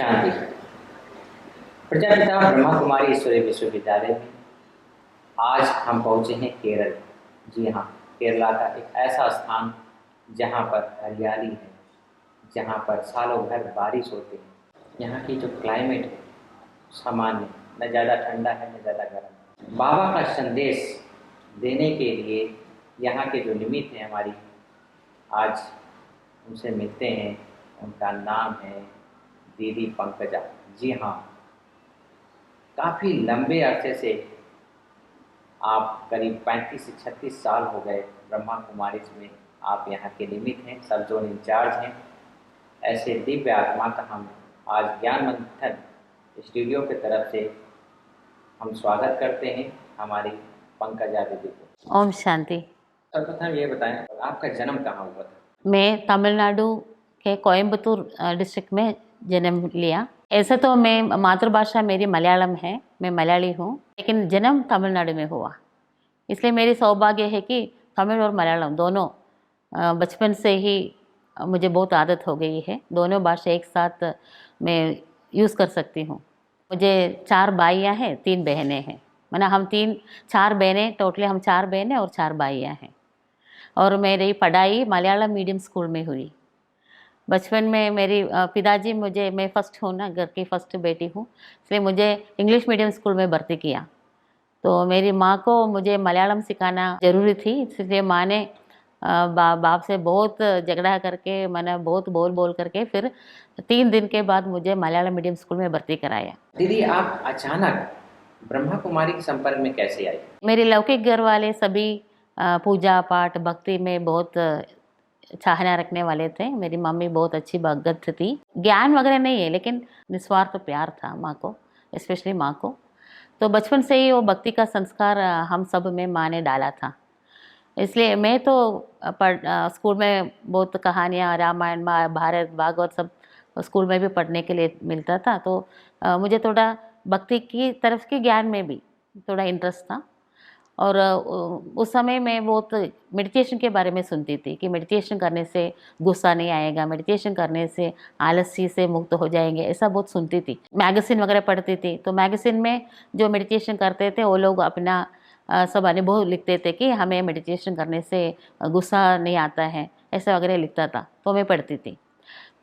शांति। प्रजापिता ब्रह्मा कुमारी ईश्वरीय विश्वविद्यालय में आज हम पहुँचे हैं केरल। जी हाँ, केरला का एक ऐसा स्थान जहाँ पर हरियाली है, जहाँ पर सालों भर बारिश होती है। यहाँ की जो क्लाइमेट है सामान्य, न ज़्यादा ठंडा है न ज़्यादा गर्म। बाबा का संदेश देने के लिए यहाँ के जो निमित्त हैं हमारी, आज उनसे मिलते हैं। उनका नाम है दीदी पंकजा। जी हाँ, काफ़ी लंबे अरसे से आप करीब 35 से 36 साल हो गए ब्रह्मा कुमारीज में आप यहाँ के निमित्त हैं, सब जोन इंचार्ज हैं। ऐसे दिव्य आत्मा का हम आज ज्ञान मंथन स्टूडियो की तरफ से हम स्वागत करते हैं हमारी पंकजा दीदी को। ओम शांति। सर्वप्रथम ये बताएं, आपका जन्म कहाँ हुआ था? मैं तमिलनाडु के कोयम्बतूर डिस्ट्रिक्ट में जन्म लिया। ऐसे तो मैं मातृभाषा मेरी मलयालम है, मैं मलयाली हूँ, लेकिन जन्म तमिलनाडु में हुआ। इसलिए मेरी सौभाग्य है कि तमिल और मलयालम दोनों बचपन से ही मुझे बहुत आदत हो गई है। दोनों भाषा एक साथ मैं यूज़ कर सकती हूँ। मुझे 4 भाइयाँ हैं, 3 बहनें हैं। माना हम 4 बहनें, टोटली हम 4 बहनें और 4 भाइयाँ हैं। और मेरी पढ़ाई मलयालम मीडियम स्कूल में हुई। बचपन में मेरी पिताजी मैं फ़र्स्ट हूँ ना, घर की फ़र्स्ट बेटी हूँ, इसलिए मुझे इंग्लिश मीडियम स्कूल में भर्ती किया। तो मेरी माँ को मुझे मलयालम सिखाना ज़रूरी थी, इसलिए माँ ने बाप से बहुत झगड़ा करके, मैंने बहुत बोल करके फिर 3 दिन के बाद मुझे मलयालम मीडियम स्कूल में भर्ती कराया। दीदी, आप अचानक ब्रह्मा कुमारी के संपर्क में कैसे आई? मेरे लौकिक घर वाले सभी पूजा पाठ भक्ति में बहुत चाहना रखने वाले थे। मेरी मम्मी बहुत अच्छी भगत थी। ज्ञान वगैरह नहीं है, लेकिन निस्वार्थ प्यार था माँ को, स्पेशली माँ को। तो बचपन से ही वो भक्ति का संस्कार हम सब में माँ ने डाला था। इसलिए मैं तो स्कूल में बहुत कहानियाँ, रामायण, महाभारत, भागवत सब स्कूल में भी पढ़ने के लिए मिलता था। तो मुझे थोड़ा भक्ति की तरफ के ज्ञान में भी थोड़ा इंटरेस्ट था। और उस समय मैं बहुत मेडिटेशन के बारे में सुनती थी कि मेडिटेशन करने से गुस्सा नहीं आएगा, मेडिटेशन करने से आलस्य से मुक्त हो जाएंगे, ऐसा बहुत सुनती थी। मैगज़ीन वगैरह पढ़ती थी, तो मैगज़ीन में जो मेडिटेशन करते थे वो लोग अपना सब अनुभव लिखते थे कि हमें मेडिटेशन करने से गुस्सा नहीं आता है, ऐसा वगैरह लिखता था। तो मैं पढ़ती थी।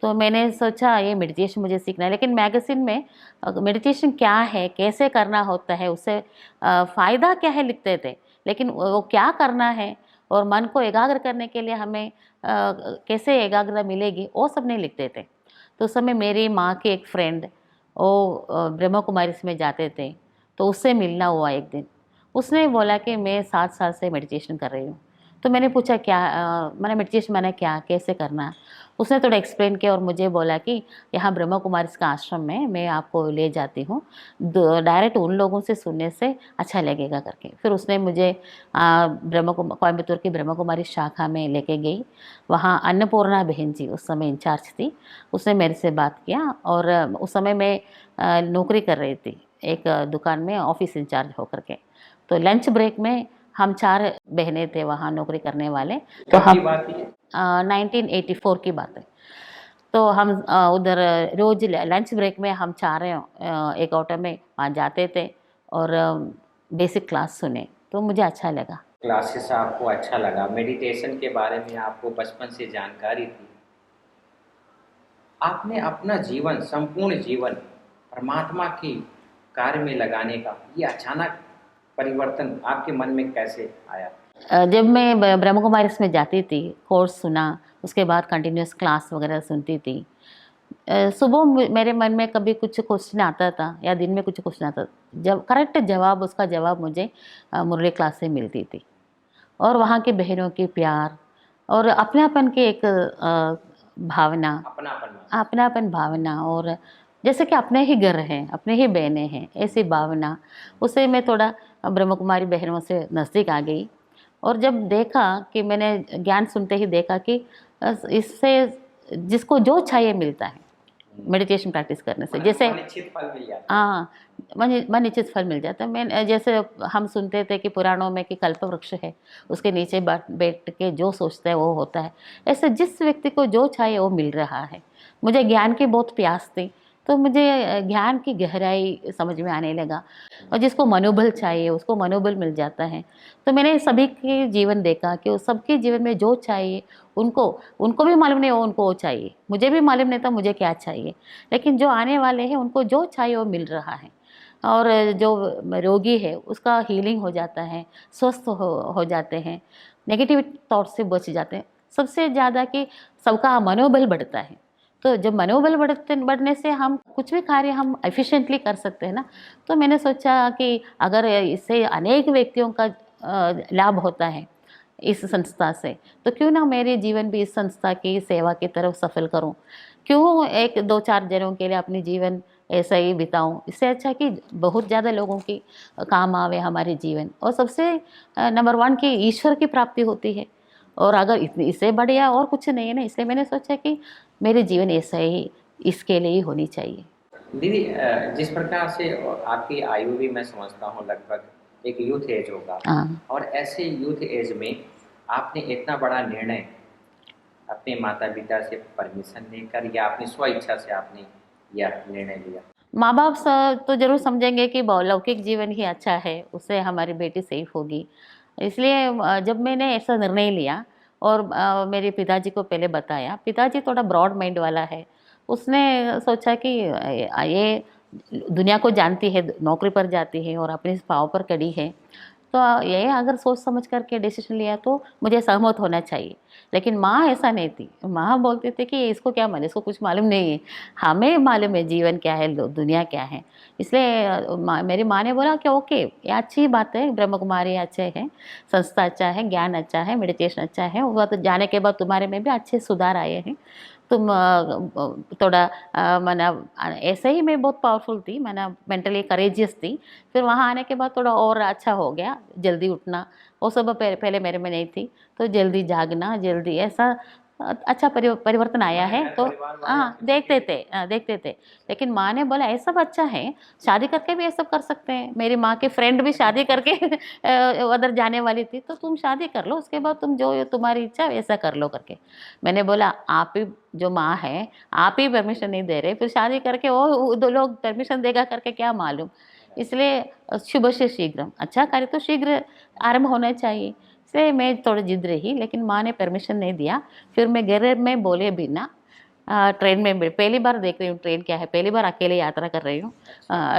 तो मैंने सोचा ये मेडिटेशन मुझे सीखना है, लेकिन मैगज़ीन में मेडिटेशन क्या है, कैसे करना होता है, उससे फ़ायदा क्या है लिखते थे, लेकिन वो क्या करना है और मन को एकाग्र करने के लिए हमें कैसे एकाग्रता मिलेगी, वो सब नहीं लिखते थे। तो उस समय मेरी माँ की एक फ्रेंड वो ब्रह्मा कुमारीज में जाते थे, तो उससे मिलना हुआ एक दिन। उसने बोला कि मैं 7 साल से मेडिटेशन कर रही हूँ। तो मैंने पूछा क्या मैंने मेडिटेशन माना क्या, कैसे करना। उसने थोड़ा एक्सप्लेन किया और मुझे बोला कि यहाँ ब्रह्मा कुमारीज का आश्रम है, मैं आपको ले जाती हूँ, डायरेक्ट उन लोगों से सुनने से अच्छा लगेगा करके। फिर उसने मुझे कोयम्बतूर की ब्रह्मा कुमारी शाखा में लेके गई। वहाँ अन्नपूर्णा बहन जी उस समय इंचार्ज थी, उसने मेरे से बात किया। और उस समय मैं नौकरी कर रही थी एक दुकान में, ऑफिस इंचार्ज होकर के। तो लंच ब्रेक में हम 4 बहनें थे वहाँ नौकरी करने वाले। तो हम 1984 की बात है। तो हम उधर रोज लंच ब्रेक में हम 4 एक ऑटो में वहाँ जाते थे और बेसिक क्लास सुने, तो मुझे अच्छा लगा। क्लासेस आपको अच्छा लगा, मेडिटेशन के बारे में आपको बचपन से जानकारी थी। आपने अपना जीवन, संपूर्ण जीवन परमात्मा की कार्य में लगाने का ये अचानक परिवर्तन आपके मन में कैसे आया? जब मैं ब्रह्मा कुमारीज में जाती थी, कोर्स सुना, उसके बाद कंटिन्यूस क्लास वगैरह सुनती थी। सुबह मेरे मन में कभी कुछ क्वेश्चन आता था या दिन में कुछ क्वेश्चन आता था, जब करेक्ट जवाब, उसका जवाब मुझे मुरली क्लास से मिलती थी। और वहाँ की बहनों की प्यार और अपनापन की एक भावना, अपनापन भावना, और जैसे कि अपने ही घर हैं, अपने ही बहनें हैं, ऐसी भावना, उससे मैं थोड़ा ब्रह्मा कुमारी बहनों से नज़दीक आ गई। और जब देखा कि मैंने ज्ञान सुनते ही देखा कि इससे जिसको जो चाहिए मिलता है मेडिटेशन प्रैक्टिस करने से, जैसे निश्चित फल मिल जाता है। हाँ, मन निश्चित फल मिल जाता है। मैं जैसे हम सुनते थे कि पुराणों में कि कल्प वृक्ष है, उसके नीचे बैठ के जो सोचता है वो होता है। ऐसे जिस व्यक्ति को जो चाहिए वो मिल रहा है। मुझे ज्ञान की बहुत प्यास थी, तो मुझे ज्ञान की गहराई समझ में आने लगा। और जिसको मनोबल चाहिए उसको मनोबल मिल जाता है। तो मैंने सभी के जीवन देखा कि वो सबके जीवन में जो चाहिए उनको उनको भी मालूम नहीं हो उनको वो चाहिए, मुझे भी मालूम नहीं था मुझे क्या चाहिए, लेकिन जो आने वाले हैं उनको जो चाहिए वो मिल रहा है। और जो रोगी है उसका हीलिंग हो जाता है, स्वस्थ हो जाते हैं, नेगेटिव थॉट से बच जाते हैं। सबसे ज़्यादा कि सबका मनोबल बढ़ता है। तो जब मनोबल बढ़ने से हम कुछ भी कार्य हम एफिशिएंटली कर सकते हैं ना। तो मैंने सोचा कि अगर इससे अनेक व्यक्तियों का लाभ होता है इस संस्था से, तो क्यों ना मेरे जीवन भी इस संस्था की सेवा की तरफ सफल करूं। क्यों एक दो चार जनों के लिए अपनी जीवन ऐसा ही बिताऊं। इससे अच्छा कि बहुत ज़्यादा लोगों की काम आवे हमारे जीवन। और सबसे नंबर वन की ईश्वर की प्राप्ति होती है। और अगर इससे बढ़िया और कुछ नहीं है ना, इसलिए मैंने सोचा कि मेरे जीवन ऐसा ही इसके लिए ही होनी चाहिए। दीदी, जिस प्रकार से आपकी आयु भी मैं समझता हूँ लगभग एक यूथ एज होगा, हाँ और ऐसे यूथ एज में आपने इतना बड़ा निर्णय अपने माता पिता से परमिशन लेकर या अपनी स्व इच्छा से आपने यह निर्णय लिया? माँ बाप तो जरूर समझेंगे कि लौकिक जीवन ही अच्छा है, उससे हमारी बेटी सेफ होगी। इसलिए जब मैंने ऐसा निर्णय लिया और मेरे पिताजी को पहले बताया, पिताजी थोड़ा ब्रॉड माइंड वाला है। उसने सोचा कि ये दुनिया को जानती है, नौकरी पर जाती है और अपने पाँव पर खड़ी है, तो ये अगर सोच समझ करके डिसीजन लिया तो मुझे सहमत होना चाहिए। लेकिन माँ ऐसा नहीं थी। माँ बोलती थी कि इसको क्या मालूम, इसको कुछ मालूम नहीं है, हमें मालूम है जीवन क्या है, दुनिया क्या है। इसलिए मेरी माँ ने बोला कि ओके, ये अच्छी बात है, ब्रह्म कुमारी अच्छे हैं, संस्था अच्छा है, ज्ञान अच्छा है, मेडिटेशन अच्छा है, वो तो जाने के बाद तुम्हारे में भी अच्छे सुधार आए हैं। तुम थोड़ा मना ऐसे ही मैं बहुत पावरफुल थी, मना मेंटली करेजियस थी। फिर वहाँ आने के बाद थोड़ा और अच्छा हो गया, जल्दी उठना वो सब पहले मेरे में नहीं थी। तो जल्दी जागना, जल्दी ऐसा अच्छा परिवर्तन आया है। तो हाँ देखते थे। लेकिन माँ ने बोला ये सब अच्छा है, शादी करके भी ये सब कर सकते हैं। मेरी माँ की फ्रेंड भी शादी करके उधर जाने वाली थी, तो तुम शादी कर लो, उसके बाद तुम जो तुम्हारी इच्छा है वैसा कर लो करके। मैंने बोला आप ही जो माँ है, आप ही परमिशन नहीं दे रहे, फिर शादी करके वो दो लोग परमिशन देगा करके क्या मालूम। इसलिए शुभ से शीघ्र, अच्छा कार्य तो शीघ्र आरंभ होना चाहिए। इसलिए मैं थोड़ी जिद रही, लेकिन माँ ने परमिशन नहीं दिया। फिर मैं घर में बोले बिना ट्रेन में पहली बार देख रही हूँ ट्रेन क्या है, पहली बार अकेले यात्रा कर रही हूँ।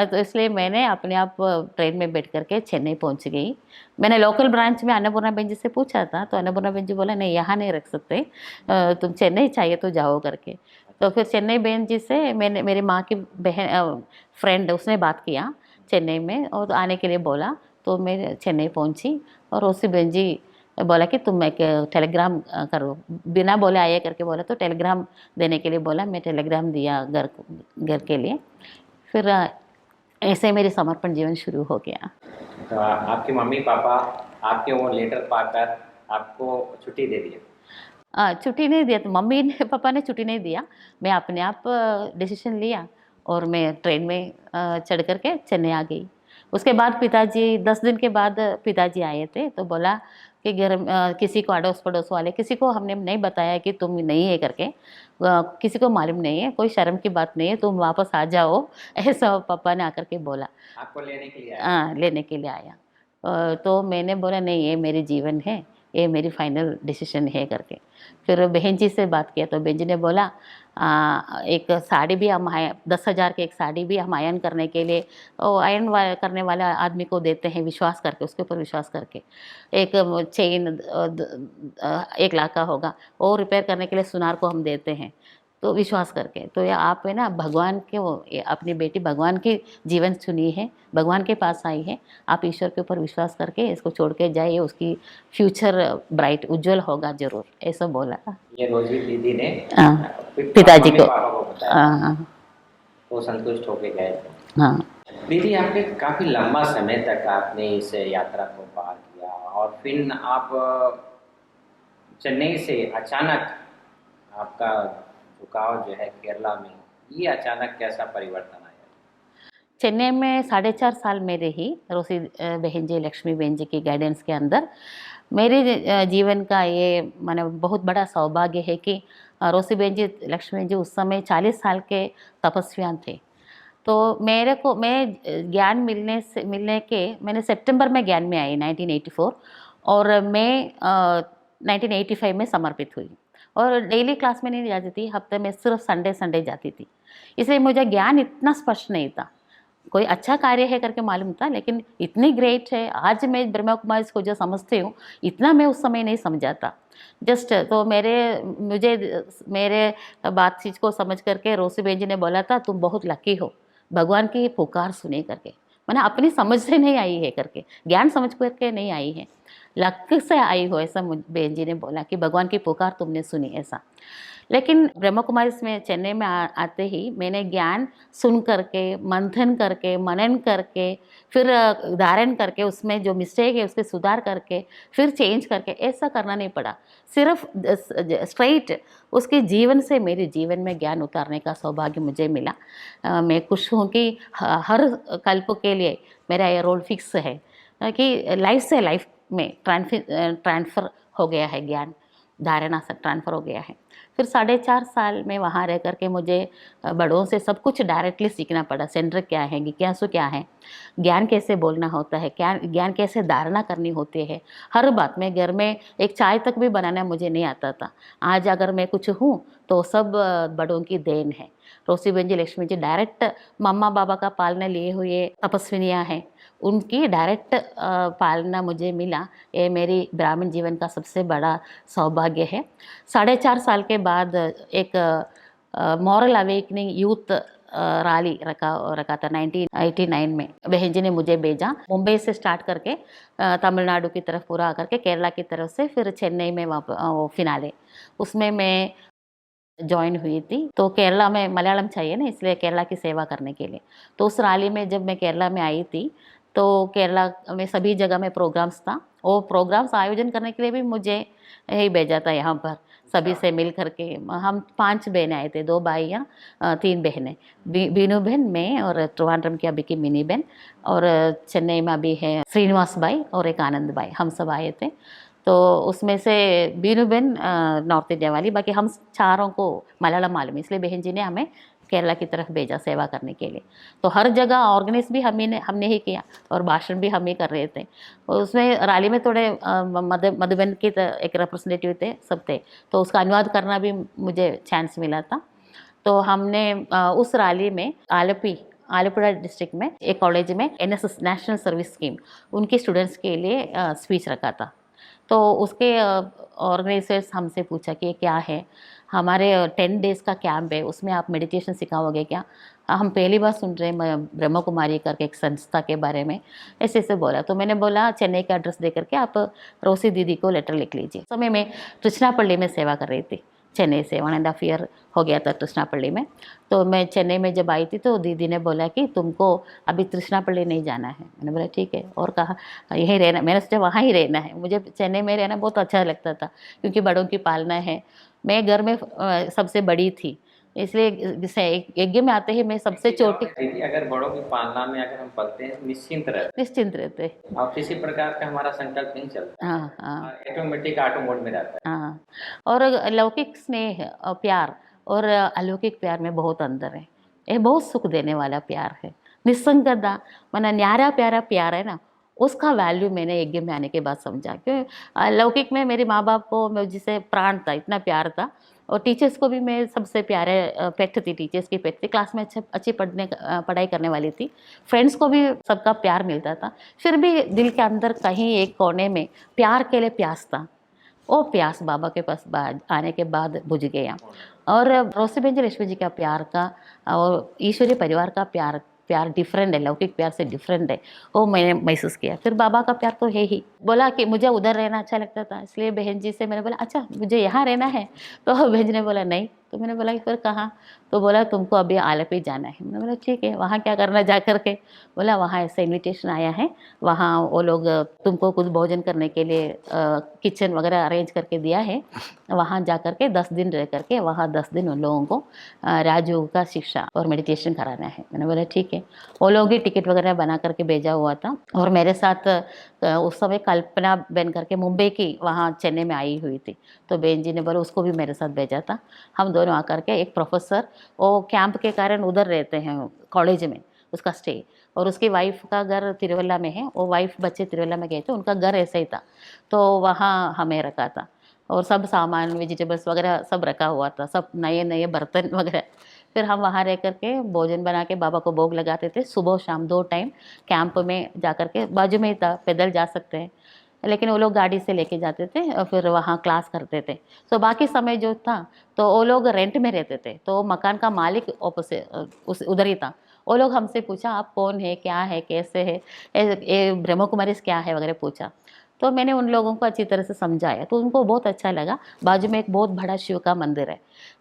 तो इसलिए मैंने अपने आप ट्रेन में बैठ करके चेन्नई पहुँच गई। मैंने लोकल ब्रांच में अन्नपूर्णा बेन जी से पूछा था, तो अन्नपूर्णा बेन जी बोला नहीं यहाँ नहीं रख सकते, तुम चेन्नई चाहिए तो जाओ करके। तो फिर चेन्नई बेन जी से मैंने, मेरी माँ की बहन फ्रेंड उसने बात किया चेन्नई में और आने के लिए बोला। तो मैं चेन्नई पहुँची और उसी बेन जी बोला कि तुम एक टेलीग्राम करो, बिना बोले आइए करके बोला। तो टेलीग्राम देने के लिए बोला, मैं टेलीग्राम दिया घर के लिए। फिर ऐसे मेरी समर्पण जीवन शुरू हो गया। तो आपके मम्मी पापा आपके वो लेटर पाकर आपको छुट्टी दे दिया? छुट्टी नहीं दिया, तो मम्मी ने पापा ने छुट्टी नहीं दिया। मैं अपने आप डिसीजन लिया और मैं ट्रेन में चढ़ करके चेन्नई आ गई। उसके बाद पिताजी 10 दिन के बाद पिताजी आए थे, तो बोला कि घर किसी को अड़ोस पड़ोस वाले किसी को हमने नहीं बताया कि तुम नहीं है करके, किसी को मालूम नहीं है, कोई शर्म की बात नहीं है, तुम वापस आ जाओ। ऐसा पापा ने आकर के बोला। आपको लेने के लिए आया? हाँ लेने के लिए आया। तो मैंने बोला नहीं ये मेरी जीवन है, ये मेरी फाइनल डिसीजन है करके। फिर बहन जी से बात किया तो बहन जी ने बोला एक साड़ी भी हम 10,000 की एक साड़ी भी हम आयन करने के लिए करने वाले आदमी को देते हैं, विश्वास करके, उसके ऊपर विश्वास करके। एक चेन 1 लाख का होगा, वो रिपेयर करने के लिए सुनार को हम देते हैं, तो विश्वास करके। तो ये आप है ना भगवान के अपनी बेटी भगवान की जीवन चुनी है, भगवान के पास आई है, आप ईश्वर के ऊपर विश्वास करके इसको छोड़ के जाइए, उसकी फ्यूचर ब्राइट उज्जवल होगा जरूर, ऐसा बोला। ये रोजी दीदी ने पिताजी को पापा को बताया, हाँ वो संतुष्ट होके गए थे। हाँ। दीदी, आपने काफ़ी लंबा समय तक आपने इस यात्रा को पार किया और फिर आप चेन्नई से अचानक आपका झुकाव जो है केरला में, ये अचानक कैसा परिवर्तन आया? चेन्नई में 4.5 साल में रही रोसी बहन जी, लक्ष्मी बहन जी की गाइडेंस के अंदर। मेरे जीवन का ये माने बहुत बड़ा सौभाग्य है कि रोसी बहन जी, लक्ष्मी जी उस समय 40 साल के तपस्वियां थे। तो मेरे को मैं ज्ञान मिलने के मैंने सितंबर में ज्ञान में आई 1984, और मैं 1985 में समर्पित हुई। और डेली क्लास में नहीं जाती थी, हफ्ते में सिर्फ संडे संडे जाती थी। इसलिए मुझे ज्ञान इतना स्पष्ट नहीं था। कोई अच्छा कार्य है करके मालूम था, लेकिन इतनी ग्रेट है आज मैं ब्रह्मा कुमारी को जो समझती हूँ, इतना मैं उस समय नहीं समझा था। जस्ट तो मेरे बातचीत को समझ करके रोसी बहन जी ने बोला था, तुम बहुत लकी हो, भगवान की पुकार सुने करके। मैंने अपनी समझ से नहीं आई है करके, ज्ञान समझ करके नहीं आई है, लक से आई हो, ऐसा बहन जी ने बोला कि भगवान की पुकार तुमने सुनी ऐसा। लेकिन ब्रह्मा कुमारी में चेन्नई में आते ही मैंने ज्ञान सुन करके, मंथन करके, मनन करके, फिर धारण करके, उसमें जो मिस्टेक है उसके सुधार करके, फिर चेंज करके, ऐसा करना नहीं पड़ा। सिर्फ स्ट्रेट उसके जीवन से मेरे जीवन में ज्ञान उतारने का सौभाग्य मुझे मिला। मैं खुश हूँ कि हर कल्प के लिए मेरा ये रोल फिक्स है कि लाइफ से लाइफ में ट्रांसफ़र हो गया है, ज्ञान धारणा से ट्रांसफ़र हो गया है। फिर 4.5 साल में वहाँ रह कर के मुझे बड़ों से सब कुछ डायरेक्टली सीखना पड़ा। सेंटर क्या है, जिज्ञासु क्या है, ज्ञान कैसे बोलना होता है, क्या ज्ञान कैसे धारणा करनी होती है, हर बात में। घर में एक चाय तक भी बनाना मुझे नहीं आता था। आज अगर मैं कुछ हूँ तो सब बड़ों की देन है। रोसी बहन जी, लक्ष्मी जी डायरेक्ट मम्मा बाबा का पालना लिए हुए तपस्विनियाँ हैं, उनकी डायरेक्ट पालना मुझे मिला। ये मेरी ब्राह्मण जीवन का सबसे बड़ा सौभाग्य है। 4.5 साल के बाद एक मॉरल अवेकनिंग यूथ रैली रखा था 1989 में। बहन जी ने मुझे भेजा, मुंबई से स्टार्ट करके तमिलनाडु की तरफ पूरा करके केरला की तरफ से फिर चेन्नई में वो फिनाले, उसमें मैं जॉइन हुई थी। तो केरला में मलयालम चाहिए ना, इसलिए केरला की सेवा करने के लिए। तो उस रैली में जब मैं केरला में आई थी, तो केरला में सभी जगह में प्रोग्राम्स था। वो प्रोग्राम्स आयोजन करने के लिए भी मुझे यही भेजा था, यहाँ पर सभी से मिल करके। हम 5 बहनें आए थे, 2 भाइयाँ 3 बहनें, बीनू बहन, मैं, और त्रिवांड्रम की अभी की मिनी बहन, और चेन्नई में अभी है श्रीनिवास भाई और एक आनंद भाई, हम सब आए थे। तो उसमें से बीनू बहन नॉर्थ इंडिया वाली, बाकी हम चारों को मलयालम मालूम है, इसलिए बहन जी ने हमें केरला की तरफ भेजा सेवा करने के लिए। तो हर जगह ऑर्गेनाइज भी हमने ही किया और भाषण भी हम ही कर रहे थे। और उसमें रैली में थोड़े मधुबन के एक रिप्रेजेंटेटिव थे, सब थे, तो उसका अनुवाद करना भी मुझे चांस मिला था। तो हमने उस रैली में आलपुरा डिस्ट्रिक्ट में एक कॉलेज में NSS नेशनल सर्विस स्कीम उनके स्टूडेंट्स के लिए स्पीच रखा था। तो उसके ऑर्गेनाइजर्स हमसे पूछा कि ये क्या है, हमारे 10 डेज़ का कैंप है, उसमें आप मेडिटेशन सिखाओगे क्या? हम पहली बार सुन रहे हैं ब्रह्मा कुमारी करके एक संस्था के बारे में, ऐसे ऐसे बोला। तो मैंने बोला चेन्नई का एड्रेस दे करके आप रोसी दीदी को लेटर लिख लीजिए। उस समय मैं कृष्णापल्ली में सेवा कर रही थी, चेन्नई से 1.5 ईयर हो गया था कृष्णापल्ली में। तो मैं चेन्नई में जब आई थी तो दीदी ने बोला कि तुमको अभी कृष्णापल्ली नहीं जाना है। मैंने बोला ठीक है, और कहा यहीं रहना। मैंने सोचा वहाँ ही रहना है, मुझे चेन्नई में रहना बहुत अच्छा लगता था क्योंकि बड़ों की पालना है। मैं घर में सबसे बड़ी थी, इसलिए यज्ञ में आते ही मैं सबसे छोटी। दीदी, अगर बड़ों की पालना में अगर हम पलते हैं निश्चिंत रहते। और किसी प्रकार का हमारा संकल्प नहीं चलता, हाँ हाँ ऑटोमेटिक ऑटो मोड में रहता है। हाँ। और लौकिक स्नेह और प्यार और अलौकिक प्यार में बहुत अंतर है। ये बहुत सुख देने वाला प्यार है, निस्संगता, माना न्यारा प्यारा प्यार है ना, उसका वैल्यू मैंने यज्ञ में आने के बाद समझा। क्यों लौकिक में मेरे माँ बाप को मुझसे प्राण था, इतना प्यार था, और टीचर्स को भी मैं सबसे प्यारे पेट थी, टीचर्स की पेट थी, क्लास में अच्छी पढ़ाई करने वाली थी, फ्रेंड्स को भी सबका प्यार मिलता था। फिर भी दिल के अंदर कहीं एक कोने में प्यार के लिए प्यास था। वो प्यास बाबा के पास आने के बाद बुझ गया। और रोसी बहन जी, लक्ष्मी जी का प्यार का और ईश्वरीय परिवार का प्यार डिफरेंट है, लौकिक प्यार से डिफरेंट है, वो मैंने महसूस किया। फिर बाबा का प्यार तो है ही। बोला कि मुझे उधर रहना अच्छा लगता था, इसलिए बहन जी से मैंने बोला अच्छा मुझे यहाँ रहना है। तो बहन जी ने बोला नहीं, तो मैंने बोला कि फिर कहाँ? तो बोला तुमको अभी आलपी जाना है। मैंने बोला ठीक है, वहाँ क्या करना जा कर के? बोला वहाँ ऐसा इनविटेशन आया है, वहाँ वो लोग तुमको कुछ भोजन करने के लिए किचन वगैरह अरेंज करके दिया है, वहाँ जा कर के 10 दिन रह कर के वहाँ 10 दिन उन लोगों को राजयोग का शिक्षा और मेडिटेशन कराना है। मैंने बोला ठीक है। वो लोग ही टिकट वगैरह बना करके भेजा हुआ था और मेरे साथ उस समय कल्पना बेन करके मुंबई की वहाँ चेन्नई में आई हुई थी, तो बहन जी ने बोला उसको भी मेरे साथ भेजा था। हम दोनों आकर के एक प्रोफेसर वो कैंप के कारण उधर रहते हैं कॉलेज में, उसका स्टे, और उसकी वाइफ का घर तिरुवल्ला में है, वो वाइफ बच्चे तिरुवल्ला में गए थे, उनका घर ऐसा ही था, तो वहाँ हमें रखा था और सब सामान वेजिटेबल्स वगैरह सब रखा हुआ था, सब नए नए बर्तन वगैरह। फिर हम वहाँ रह कर के भोजन बना के बाबा को भोग लगाते थे, सुबह शाम 2 टाइम कैंप में जा कर के, बाजू में ही था, पैदल जा सकते हैं, लेकिन वो लोग गाड़ी से लेके जाते थे और फिर वहाँ क्लास करते थे। तो बाकी समय जो था तो वो लोग रेंट में रहते थे, तो मकान का मालिक ऑपोजिट उस उधर ही था। वो लोग हमसे पूछा आप कौन है, क्या है, कैसे है, ये ब्रह्म कुमारी क्या है वगैरह पूछा, तो मैंने उन लोगों को अच्छी तरह से समझाया, तो उनको बहुत अच्छा लगा। बाजू में एक बहुत बड़ा शिव का मंदिर है,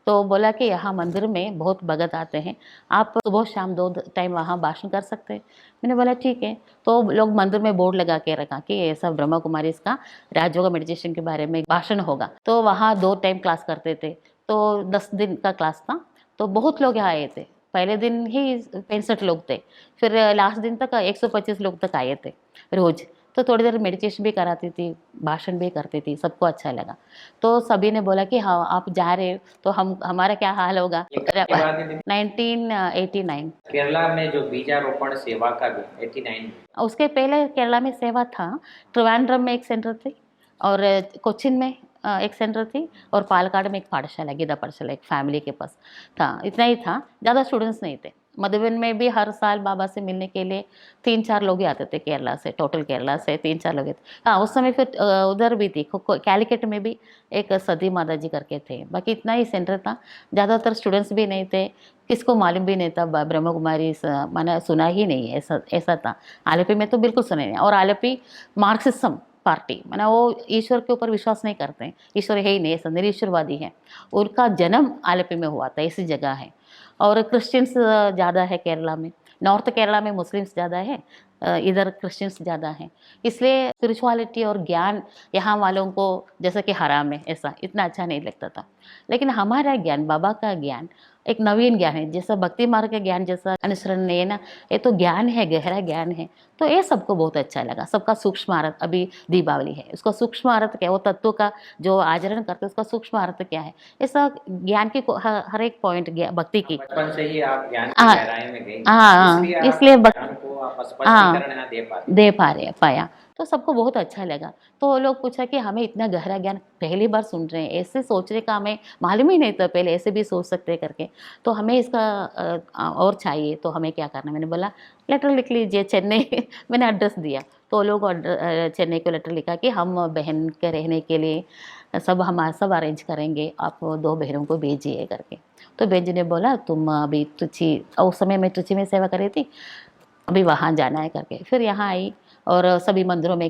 तो बोला कि यहाँ मंदिर में बहुत भगत आते हैं, आप सुबह शाम 2 टाइम वहाँ भाषण कर सकते हैं। मैंने बोला ठीक है। तो लोग मंदिर में बोर्ड लगा के रखा कि ऐसा ब्रह्मा कुमारी इसका राजयोग मेडिटेशन के बारे में भाषण होगा, तो वहाँ 2 टाइम क्लास करते थे, तो 10 दिन का क्लास था, तो बहुत लोग यहाँ आए थे। पहले दिन ही 65 लोग थे, फिर लास्ट दिन तक 125 लोग तक आए थे रोज। तो थोड़ी देर मेडिटेशन भी कराती थी, भाषण भी करती थी, सबको अच्छा लगा। तो सभी ने बोला कि हाँ आप जा रहे हो तो हम हमारा क्या हाल होगा। ये कब की बात है? 1989। केरला में जो बीजारोपण सेवा का भी 89 में। उसके पहले केरला में सेवा था, ट्रिवांड्रम में एक सेंटर थी और कोचिन में एक सेंटर थी और पालकाड में एक पाठशाला, गीता पाठशाला एक फैमिली के पास था, इतना ही था, ज़्यादा स्टूडेंट्स नहीं थे। मधुबन में भी हर साल बाबा से मिलने के लिए 3-4 लोग ही आते थे केरला से, टोटल केरला से 3-4 लोग थे। हाँ उस समय फिर उधर भी थी, कैलिकट में भी एक सती माता जी करके थे, बाकी इतना ही सेंटर था, ज़्यादातर स्टूडेंट्स भी नहीं थे, किसको मालूम भी नहीं था ब्रह्म कुमारी मैंने सुना ही नहीं, ऐसा ऐसा था। आलपी में तो बिल्कुल सुना नहीं, और आलपी मार्क्सिज्म पार्टी मैंने वो ईश्वर के ऊपर विश्वास नहीं करते हैं, ईश्वर है ही नहीं, ऐसा निरीश्वरवादी है। उनका जन्म आलपी में हुआ था, ऐसी जगह है। और क्रिश्चियंस ज़्यादा है केरला में, नॉर्थ केरला में मुस्लिम्स ज़्यादा है, इधर क्रिश्चियंस ज़्यादा हैं, इसलिए स्पिरिचुअलिटी और ज्ञान यहाँ वालों को जैसा कि हराम है, ऐसा इतना अच्छा नहीं लगता था। लेकिन हमारा ज्ञान, बाबा का ज्ञान एक नवीन ज्ञान है, जैसा भक्ति मार्ग का ज्ञान जैसा अनुसरण नहीं है ना, ये तो ज्ञान है, गहरा ज्ञान है, तो ये सबको बहुत अच्छा लगा। सबका सूक्ष्म अर्थ, अभी दीपावली है, उसका सूक्ष्म अर्थ क्या है, वो तत्व का जो आचरण करते हैं उसका सूक्ष्म अर्थ क्या है, ऐसा ज्ञान की हर एक पॉइंट भक्ति की। बचपन से ही आप ज्ञान की हाँ गहराई में गई, हाँ, इसलिए इसलिए आप ज्ञान को आप स्पष्टीकरण यहाँ दे पाते। दे पा रहे पाया, तो सबको बहुत अच्छा लगा। तो वो लोग पूछा कि हमें इतना गहरा ज्ञान पहली बार सुन रहे हैं, ऐसे सोचने का हमें मालूम ही नहीं था पहले, ऐसे भी सोच सकते करके, तो हमें इसका और चाहिए, तो हमें क्या करना। मैंने बोला लेटर लिख लीजिए चेन्नई मैंने एड्रेस दिया, तो वो लोग चेन्नई को लेटर लिखा कि हम बहन के रहने के लिए सब अरेंज करेंगे, आप 2 बहनों को भेजिए करके। तो बहन जी ने बोला तुम अभी तुझी, उस समय मैं तुझी में सेवा कर रही थी, अभी वहाँ जाना है करके। फिर यहाँ आई और सभी मंदिरों में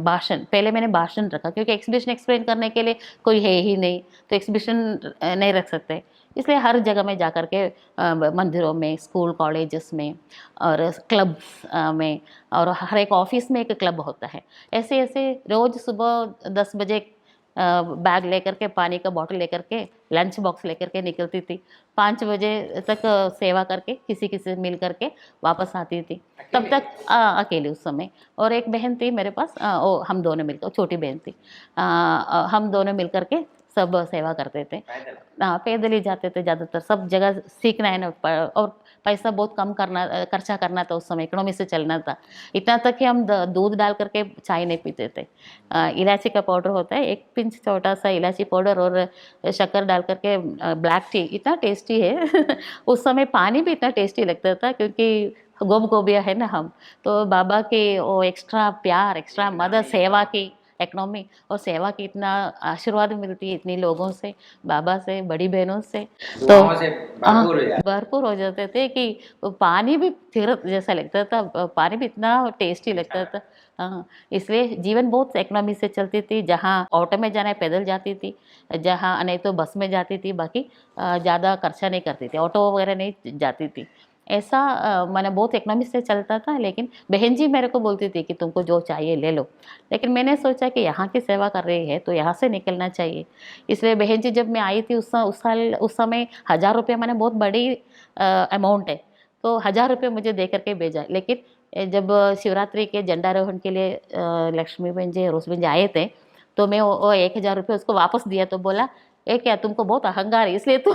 भाषण, पहले मैंने भाषण रखा क्योंकि एग्जीबिशन एक्सप्लेन करने के लिए कोई है ही नहीं, तो एग्जीबिशन नहीं रख सकते, इसलिए हर जगह में जा कर के मंदिरों में, स्कूल कॉलेजेस में और क्लब्स में, और हर एक ऑफिस में एक क्लब होता है। ऐसे ऐसे रोज़ सुबह 10 बजे बैग लेकर के, पानी का बॉटल लेकर के, लंच बॉक्स लेकर के निकलती थी, 5 बजे तक सेवा करके किसी किसी से मिल करके वापस आती थी। तब तक अकेले उस समय, और एक बहन थी मेरे पास, हम दोनों मिलकर, छोटी बहन थी, हम दोनों मिल करके सब सेवा करते थे। पैदल ही जाते थे ज़्यादातर, सब जगह सीखना है ना, और पैसा बहुत कम खर्चा करना था उस समय, इकोनॉमी से चलना था। इतना तक कि हम दूध डाल करके चाय नहीं पीते थे, इलायची का पाउडर होता है, एक पिंच छोटा सा इलायची पाउडर और शक्कर डाल करके ब्लैक टी, इतना टेस्टी है उस समय पानी भी इतना टेस्टी लगता था, क्योंकि गोब गोबिया है ना हम, तो बाबा के वो एक्स्ट्रा प्यार, एक्स्ट्रा मदद, सेवा की इकोनॉमी और सेवा की इतना आशीर्वाद मिलती है इतनी लोगों से, बाबा से, बड़ी बहनों से, तो दुआओं से हाँ, भरपूर हो जाए। भरपूर हो जाते थे कि पानी भी तीर्थ जैसा लगता था, पानी भी इतना टेस्टी लगता था। हाँ, इसलिए जीवन बहुत इकोनॉमी से चलती थी, जहाँ ऑटो में जाना है पैदल जाती थी, जहाँ नहीं तो बस में जाती थी, बाकी ज़्यादा खर्चा नहीं करती थी, ऑटो वगैरह नहीं जाती थी। ऐसा मैंने बहुत इकोनॉमी से चलता था, लेकिन बहन जी मेरे को बोलती थी कि तुमको जो चाहिए ले लो। लेकिन मैंने सोचा कि यहाँ की सेवा कर रही है तो यहाँ से निकलना चाहिए। इसलिए बहन जी जब मैं आई थी उस समय 1000 रुपये मैंने बहुत बड़ी अमाउंट है, तो 1000 रुपये मुझे दे करके भेजा। लेकिन जब शिवरात्रि के झंडारोहण के लिए लक्ष्मी बहन जी, रोज बहन जी आए थे, तो मैं वो 1000 रुपये उसको वापस दिया, तो बोला ये क्या तुमको बहुत अहंकार है इसलिए तुम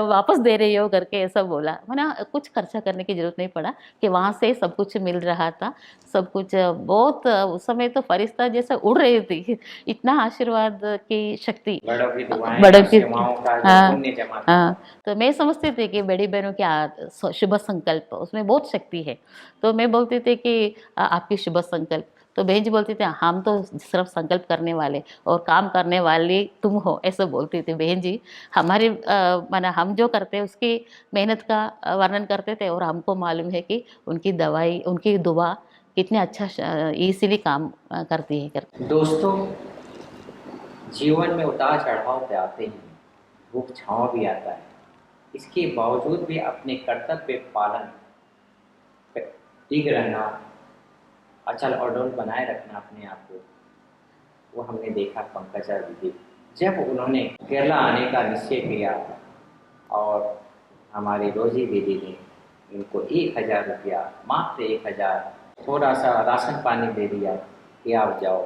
वापस दे रही हो करके ऐसा बोला। मैंने कुछ खर्चा करने की जरूरत नहीं पड़ा कि वहाँ से सब कुछ मिल रहा था, सब कुछ बहुत उस समय तो फरिश्ता जैसा उड़ रही थी, इतना आशीर्वाद की शक्ति, बड़ों की दुआएं बड़ों और की। सेवाओं का जो हाँ पुण्य जमा था। हाँ, तो मैं समझती थी कि बड़ी बहनों की शुभ संकल्प उसमें बहुत शक्ति है, तो मैं बोलती थी कि आपकी शुभ संकल्प, तो बहन जी बोलती थी हम तो सिर्फ संकल्प करने वाले और काम करने वाली तुम हो, ऐसा बोलती थी बहन जी। हमारी माना हम जो करते उसकी मेहनत का वर्णन करते थे, और हमको मालूम है कि उनकी दवाई, उनकी दुआ कितने अच्छा इसीलिए काम करती है करती। दोस्तों, जीवन में उतार चढ़ाव पे आते हैं, धूप छांव भी आता है, इसके बावजूद भी अपने कर्तव्य पालन पे टिक रहना, अचल अडोल बनाए रखना अपने आप को, वो हमने देखा पंकजा दीदी जब उन्होंने केरला आने का निश्चय किया और हमारी रोजी दीदी ने इनको 1000 रुपया, मात्र 1000, थोड़ा सा राशन पानी दे दिया कि आप जाओ।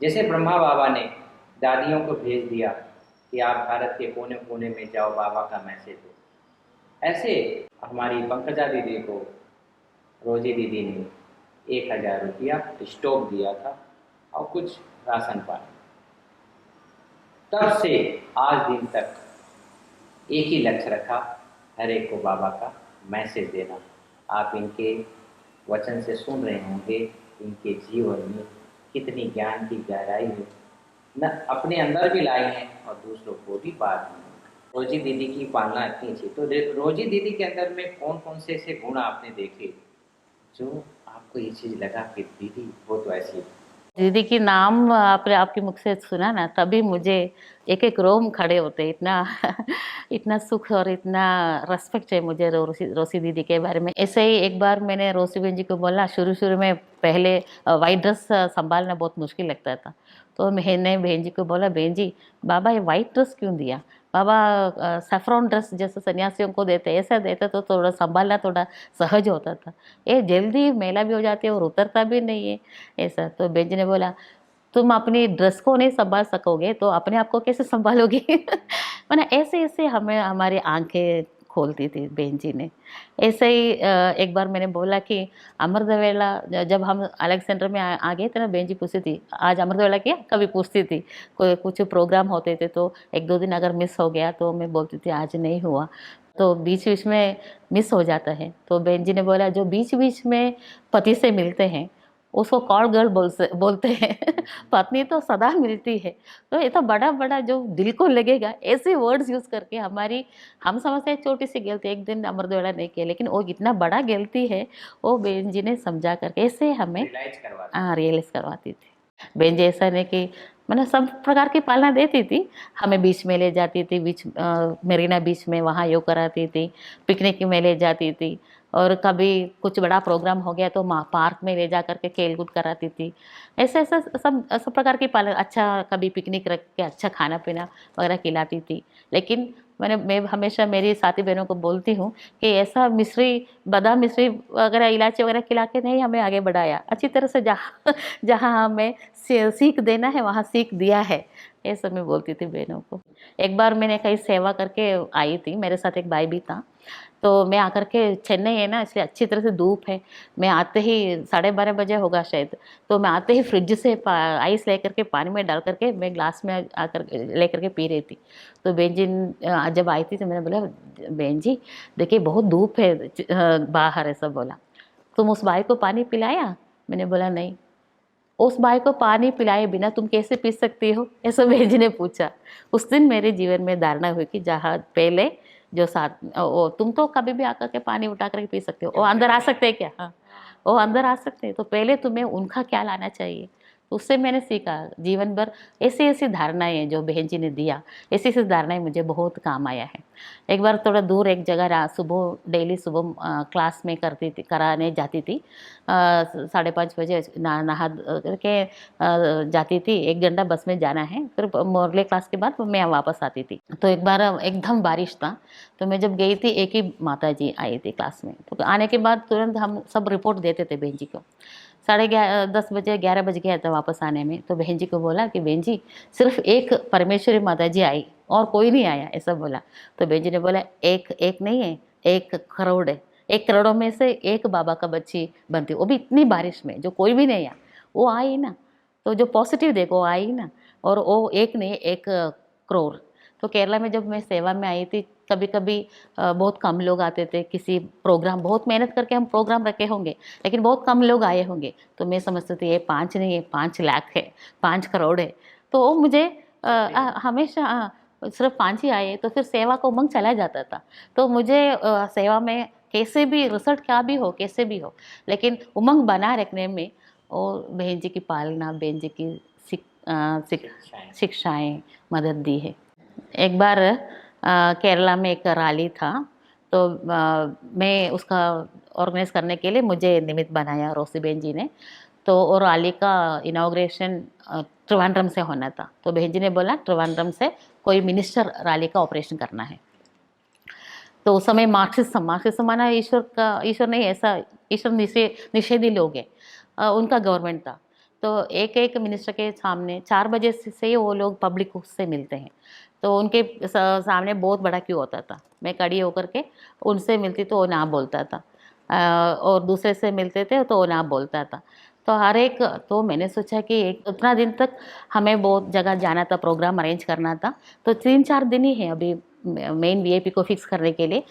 जैसे ब्रह्मा बाबा ने दादियों को भेज दिया कि आप भारत के कोने कोने में जाओ, बाबा का मैसेज दो, ऐसे हमारी पंकजा दीदी को रोजी दीदी ने 1000 रुपया स्टोव दिया था और कुछ राशन पानी। तब से आज दिन तक एक ही लक्ष्य रखा, हर एक को बाबा का मैसेज देना। आप इनके वचन से सुन रहे होंगे इनके जीवन में कितनी ज्ञान की गहराई है, न अपने अंदर भी लाई हैं और दूसरों को भी बांट दी। रोजी दीदी की पालना इतनी थी, तो रोजी दीदी के अंदर में कौन कौन से ऐसे गुण आपने देखे जो आपको ये चीज़ लगा कि दीदी वो तो ऐसी है? दीदी की नाम आपने आपके मुख से सुना ना, तभी मुझे एक एक रोम खड़े होते, इतना इतना सुख और इतना रेस्पेक्ट है मुझे रोसी दीदी के बारे में। ऐसे ही एक बार मैंने रोसी बहन जी को बोला, शुरू शुरू में पहले वाइट ड्रेस संभालना बहुत मुश्किल लगता था, तो मैंने बहन जी को बोला बहन जी बाबा ये वाइट ड्रेस क्यों दिया, बाबा सैफ्रॉन ड्रेस जैसे सन्यासियों को देते ऐसा देते तो थोड़ा संभालना थोड़ा सहज होता था, ये जल्दी मैला भी हो जाती है और उतरता भी नहीं है ऐसा। तो बहन जी ने बोला तुम अपनी ड्रेस को नहीं संभाल सकोगे तो अपने आप को कैसे संभालोगे मैंने ऐसे ऐसे हमें हमारी आंखें खोलती थी बहन जी ने। ऐसे ही एक बार मैंने बोला कि अमृतवेला जब हम अलेक्जेंडर में आ गए थे ना, बहन जी पूछती थी आज अमृतवेला किया, कभी पूछती थी, कोई कुछ प्रोग्राम होते थे तो एक दो दिन अगर मिस हो गया तो मैं बोलती थी आज नहीं हुआ, तो बीच बीच में मिस हो जाता है। तो बहन जी ने बोला जो बीच बीच में पति से मिलते हैं उसको कॉल गर्ल बोलते हैं पत्नी तो सदा मिलती है। तो ये तो बड़ा बड़ा जो दिल को लगेगा ऐसे वर्ड्स यूज़ करके हम समझते हैं छोटी सी गलती, एक दिन अमृतवेला नहीं किया, लेकिन वो इतना बड़ा गलती है वो बहन जी ने समझा करके ऐसे हमें रियलाइज करवाती थी। बहन जी ऐसा नहीं कि मैंने सब प्रकार की पालना देती थी, हमें बीच में ले जाती थी, मेरीना बीच में वहाँ योग कराती थी, पिकनिक में ले जाती थी, और कभी कुछ बड़ा प्रोग्राम हो गया तो पार्क में ले जा करके खेल कूद कराती थी। ऐसे ऐसे सब प्रकार की पालन, अच्छा कभी पिकनिक रख के अच्छा खाना पीना वगैरह खिलाती थी। लेकिन मैं हमेशा मेरी साथी बहनों को बोलती हूँ कि ऐसा बादाम मिश्री वगैरह इलायची वगैरह खिला के नहीं हमें आगे बढ़ाया, अच्छी तरह से जहाँ जहाँ हमें सीख देना है वहाँ सीख दिया है, ऐसा मैं बोलती थी बहनों को। एक बार मैंने कहीं सेवा करके आई थी, मेरे साथ एक भाई भी था, तो मैं आकर के, चेन्नई है ना इसलिए अच्छी तरह से धूप है, मैं आते ही 12:30 बजे होगा शायद, तो मैं आते ही फ्रिज से आइस लेकर के पानी में डाल करके मैं ग्लास में आकर लेकर के पी रही थी। तो बहन जी जब आई थी तो मैंने बोला बहन जी देखिए बहुत धूप है बाहर, ऐसा बोला। तुम उस भाई को पानी पिलाया? मैंने बोला नहीं। उस भाई को पानी पिलाए बिना तुम कैसे पी सकती हो, ऐसा बहन जी ने पूछा। उस दिन मेरे जीवन में धारणा हुई कि जहाँ पहले जो साथ वो तुम तो कभी भी आकर के पानी उठा करके पी सकते हो, वो अंदर आ सकते हैं क्या? हाँ, वो अंदर आ सकते हैं, तो पहले तुम्हें उनका क्या लाना चाहिए। तो उससे मैंने सीखा जीवन भर ऐसी ऐसी धारणाएं जो बहन जी ने दिया, ऐसी ऐसी धारणाएं मुझे बहुत काम आया है। एक बार थोड़ा दूर एक जगह सुबह डेली सुबह क्लास में करती थी, कराने जाती थी। 5:30 बजे नहा के जाती थी। 1 घंटा बस में जाना है, फिर मोरले क्लास के बाद मैं वापस आती थी। तो एक बार एकदम बारिश था, तो मैं जब गई थी एक ही माता जी आई थी क्लास में। तो आने के बाद तुरंत हम सब रिपोर्ट देते थे बहन जी को। 10:30 बजे 11 बज गया था वापस आने में। तो बहन जी को बोला कि बहन जी सिर्फ एक परमेश्वरी माता जी आई और कोई नहीं आया, ऐसा बोला। तो बहन जी ने बोला एक एक नहीं है, 1 करोड़ है। 1 करोड़ों में से एक बाबा का बच्ची बनती, वो भी इतनी बारिश में, जो कोई भी नहीं आया, वो आई ना। तो जो पॉजिटिव देखो वो आई ना, और वो एक नहीं 1 करोड़। तो केरला में जब मैं सेवा में आई थी, कभी कभी बहुत कम लोग आते थे, किसी प्रोग्राम बहुत मेहनत करके हम प्रोग्राम रखे होंगे, लेकिन बहुत कम लोग आए होंगे, तो मैं समझती थी ये 5 नहीं है, 5 लाख है, 5 करोड़ है। तो वो मुझे हमेशा सिर्फ 5 ही आए, तो फिर सेवा का उमंग चला जाता था। तो मुझे सेवा में कैसे भी रिजल्ट क्या भी हो, कैसे भी हो, लेकिन उमंग बना रखने में और बहन जी की पालना, बहन जी की शिक्षाएं मदद दी है। एक बार केरला में एक रैली था, तो मैं उसका ऑर्गेनाइज करने के लिए मुझे निमित्त बनाया रोसी बहन जी ने। तो और रैली का इनाग्रेशन त्रिवेंद्रम से होना था। तो बहन जी ने बोला त्रिवेंद्रम से कोई मिनिस्टर रैली का ऑपरेशन करना है। तो उस समय मार्क्सिज्म माना ईश्वर नहीं, ऐसा ईश्वर निषेधी लोग हैं, उनका गवर्नमेंट था। तो एक एक मिनिस्टर के सामने 4 बजे से वो लोग पब्लिक से मिलते हैं। तो उनके सामने बहुत बड़ा क्यू होता था। मैं खड़ी होकर के उनसे मिलती तो वो ना बोलता था, और दूसरे से मिलते थे तो वो ना बोलता था। तो हर एक, तो मैंने सोचा कि उतना दिन तक हमें बहुत जगह जाना था, प्रोग्राम अरेंज करना था। तो 3-4 दिन ही है अभी मेन वीआईपी को फिक्स करने के लिए।